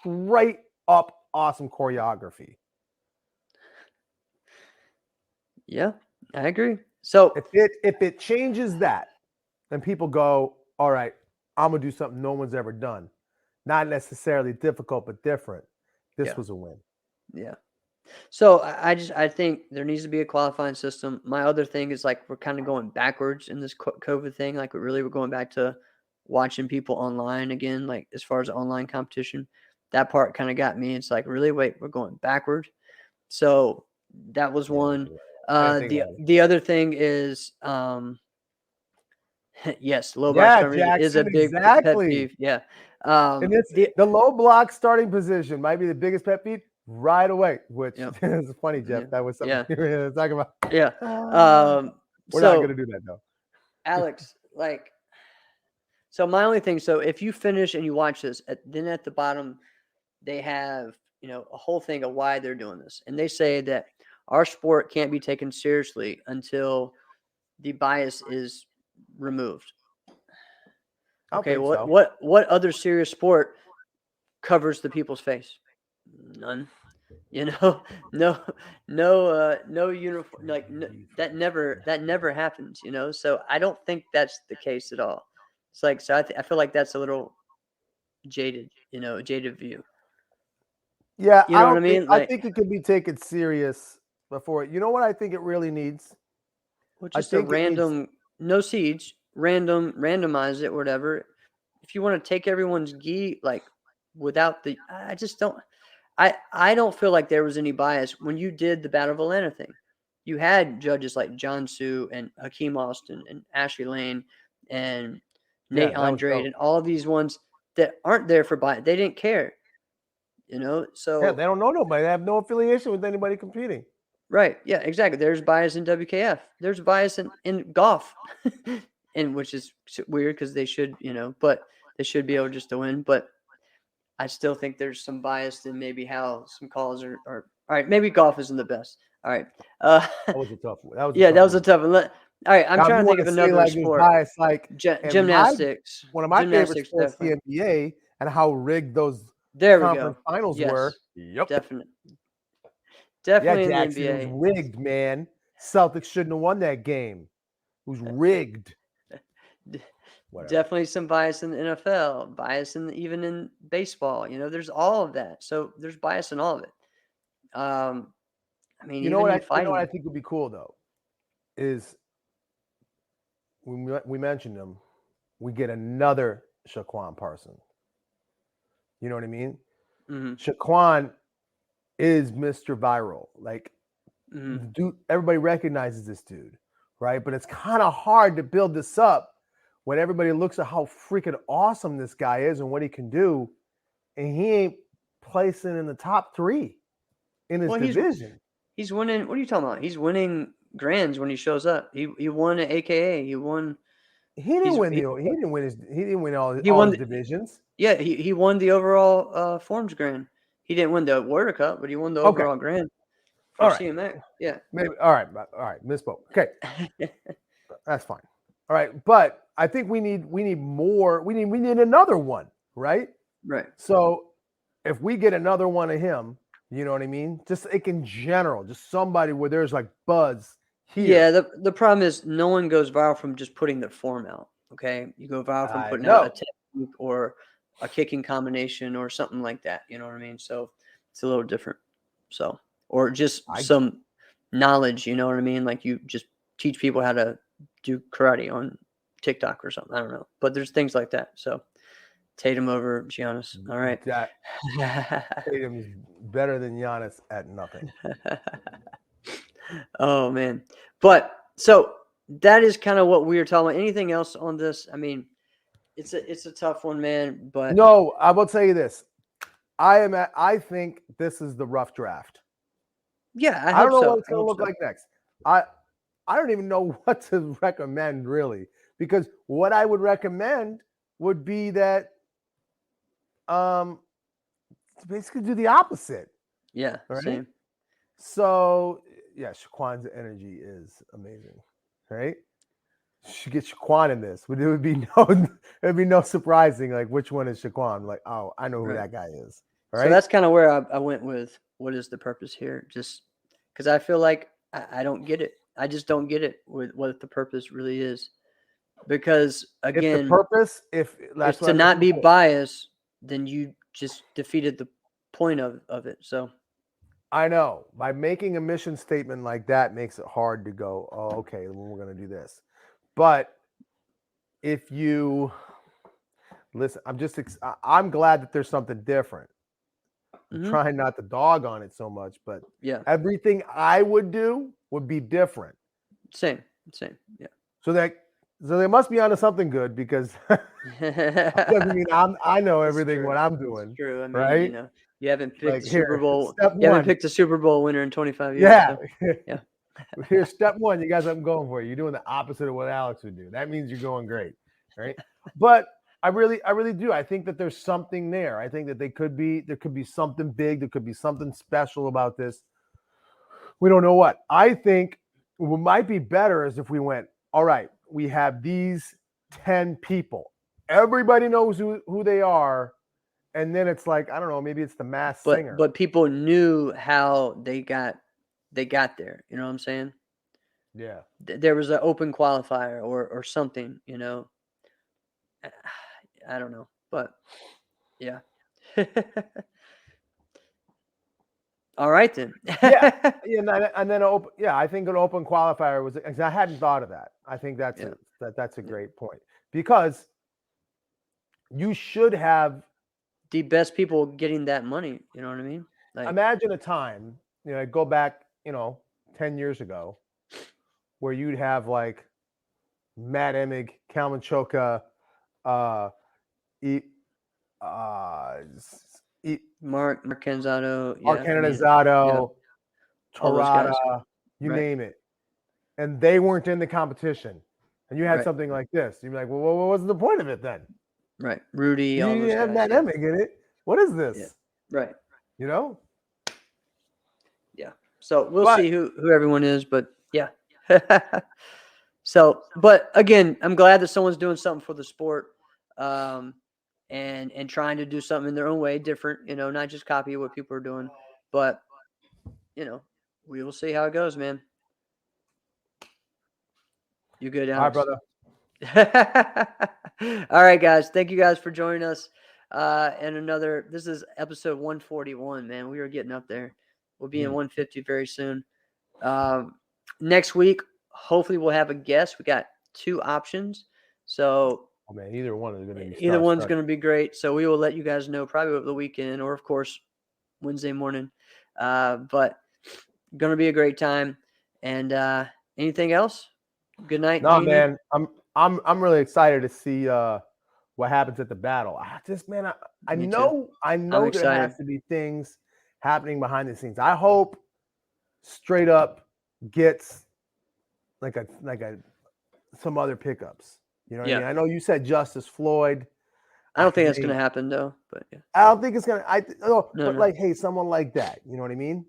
right up awesome choreography. Yeah, I agree. So if it changes that, then people go, all right, I'm gonna do something no one's ever done. Not necessarily difficult, but different. This was a win. Yeah. So I think there needs to be a qualifying system. My other thing is like we're kind of going backwards in this COVID thing. Like we're going back to watching people online again. Like as far as online competition, that part kind of got me. It's like really wait, we're going backward. So that was one. The other thing is yes, low block starting is a big pet peeve. Yeah. And the low block starting position might be the biggest pet peeve right away, which is funny, Jeff. That was something we were talking about. Yeah. We're not going to do that though. Alex, so my only thing, so if you finish and you watch this, then at the bottom, they have, a whole thing of why they're doing this. And they say that our sport can't be taken seriously until the bias is removed. Okay, what other serious sport covers the people's face? None. No uniform. Like that never happens. So I don't think that's the case at all. It's like so. I feel like that's a little jaded. Jaded view. Yeah, you know what I mean. I think it could be taken serious before. You know what I think it really needs? Well, just a random, no seeds, randomize it, whatever. If you want to take everyone's gi, without I just don't. I don't feel like there was any bias when you did the Battle of Atlanta thing. You had judges like John Sue and Hakeem Austin and Ashley Lane and Nate Andrade and all of these ones that aren't there for bias. They didn't care. So they don't know nobody. They have no affiliation with anybody competing. Right. Yeah, exactly. There's bias in WKF. There's bias in golf. and which is weird because they should, but they should be able just to win. But I still think there's some bias in maybe how some calls are. All right, maybe golf isn't the best. All right. That was a tough one. That was a tough one. All right, I'm Now, if trying you to think wanna of say, another like, there's sport. bias, like, in Gymnastics. one of my favorite Gymnastics, sports, the definitely. NBA, and how rigged those There we conference go. finals were. Yes, definitely. Yeah, Definitely in the Jackson, it was NBA. rigged, man. Celtics shouldn't have won that game. It was rigged. Whatever. Definitely some bias in the NFL, bias even in baseball. There's all of that. So there's bias in all of it. I mean, You know even what in I fighting. think would be cool though is when we mentioned him, we get another Shaquan Parsons. You know what I mean? Mhm. Shaquan is Mr. Viral. Like, Mhm. dude, everybody recognizes this dude, right? But it's kind of hard to build this up when everybody looks at how freaking awesome this guy is and what he can do, and he ain't placing in the top 3 in his division. He's winning. What are you talking about? He's winning grands when he shows up. He won an AKA. He won. He didn't win all his divisions. Yeah, he won the overall Forms Grand. He didn't win the Warrior Cup, but he won the overall Grand. All right. CMX. Yeah. Maybe. All right. Misspoke. Okay. That's fine. All right. But I think we need more. We need another one, right? Right. So if we get another one of him, you know what I mean? Just like in general, just somebody where there's like buzz here. Yeah. The problem is no one goes viral from just putting their form out. Okay. You go viral from putting out a technique or a kicking combination or something like that. You know what I mean? So it's a little different. So, or just some knowledge, you know what I mean? Like you just teach people how to do karate on TikTok or something. I don't know. But there's things like that. So Tatum over Giannis. All right. Tatum's better than Giannis at nothing. Oh, man. But so that is kind of what we were talking about. Anything else on this? I mean, it's a tough one, man. But no, I will tell you this. I think this is the rough draft. Yeah, I don't know what it's going to look like next. I don't even know what to recommend really, because what I would recommend would be that basically do the opposite. Yeah, right? Same. So yeah, Shaquan's energy is amazing, right? Should get Shaquan in this. It would be no surprising like which one is Shaquan. Like, oh, I know who that guy is. Right? So that's kind of where I went with what is the purpose here? Just because I feel like I don't get it. I just don't get it with what the purpose really is. Because again, if the purpose, if to not be biased, then you just defeated the point of it. So I know by making a mission statement like that makes it hard to go, oh, okay, well, we're going to do this. But if you listen, I'm glad that there's something different. I'm trying not to dog on it so much, but everything I would do would be different. Same. Yeah. So they must be onto something good, because it doesn't mean I know everything what I'm doing. It's true. I mean, right? You haven't picked the Super Bowl. You haven't picked a Super Bowl winner in 25 years. Yeah. So, yeah. Here's step one. You got something going for you. You're doing the opposite of what Alex would do. That means you're going great, right? But I really do. I think that there's something there. I think that there could be something big. There could be something special about this. We don't know what. I think what might be better is if we went, all right, we have these 10 people. Everybody knows who they are. And then it's like, I don't know, maybe it's the Masked Singer. But people knew how they got there. You know what I'm saying? Yeah. There was an open qualifier or something, I don't know, but yeah. All right then. yeah, and then I think an open qualifier was. I hadn't thought of that. I think that's a great point, because you should have the best people getting that money. You know what I mean? Like, imagine a time, go back, 10 years ago, where you'd have like Matt Emig, Kalman Choka, Mark Canzano, Torada, you name it, and they weren't in the competition. and you had Right. something like this, you'd be like, well, what was the point of it then? Right. Rudy, You all didn't those have guys. dynamic in it. What is this? Yeah. Right. You know? Yeah. So we'll But- see who everyone is, but yeah. So, but again, I'm glad that someone's doing something for the sport, and trying to do something in their own way, different, not just copy what people are doing, but we will see how it goes, man. You good, All right, Alex? brother. All right, guys. Thank you guys for joining us. And this is episode 141, man. We are getting up there. We'll be in 150 very soon. Next week, hopefully we'll have a guest. We got 2 options. So man, either one is going to be either one's going to be great. So we will let you guys know probably over the weekend or, of course, Wednesday morning. But going to be a great time. And anything else? Good night. No, Jeannie. man. I'm really excited to see what happens at the battle. I Me know there excited. has to be things happening behind the scenes. I hope straight up gets like some other pickups. You know what I mean? I know you said Justice Floyd. I don't think that's going to happen though, but yeah. I don't think it's going to. No. Like, hey, someone like that. You know what I mean?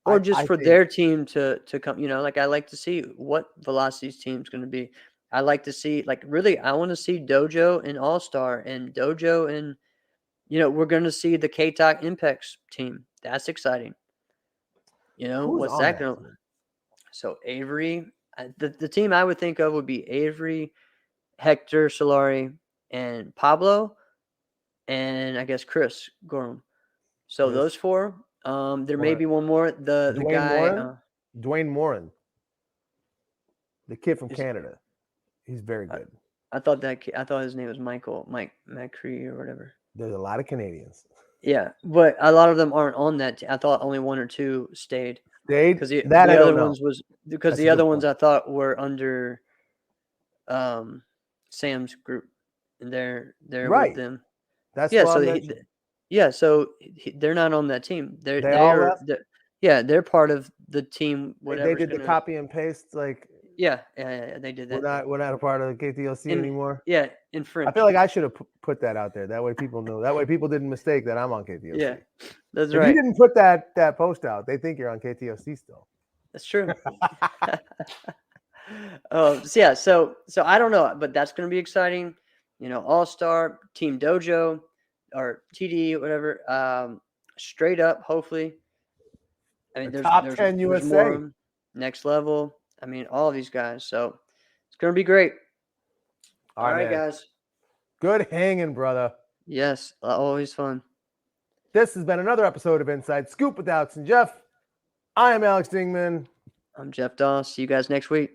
Or just for their team to come. Like I like to see what Velocity's team's going to be. I like to see, really, I want to see Dojo and All Star and Dojo and, we're going to see the K-Talk Impex team. That's exciting. What's that going to? So Avery, the team I would think of would be Avery, Hector Solari, and Pablo, and I guess Chris Gorham. So those 4. There may be one more. The guy, Dwayne Morin, the kid from Canada. He's very good. I thought his name was Mike Macri or whatever. There's a lot of Canadians. Yeah, but a lot of them aren't on that. I thought only 1 or 2 stayed. Because the other ones I thought were under Sam's group, and they're right. with them. That's so they're not on that team. They're part of the team. Whatever they did the copy and paste, like. Yeah, they did that. We're not a part of the KTLC anymore. Yeah, in French. I feel like I should have put that out there. That way people know. That way people didn't mistake that I'm on KTLC. Yeah, that's right. If you didn't put that post out, they think you're on KTLC still. That's true. So I don't know, but that's going to be exciting. All Star, Team Dojo, or TD, whatever. Straight up, hopefully. I mean, there's top 10 USA, more, next level. I mean, all of these guys. So it's going to be great. All right, guys. Good hanging, brother. Yes, always fun. This has been another episode of Inside Scoop with Alex and Jeff. I am Alex Dingman. I'm Jeff Doss. See you guys next week.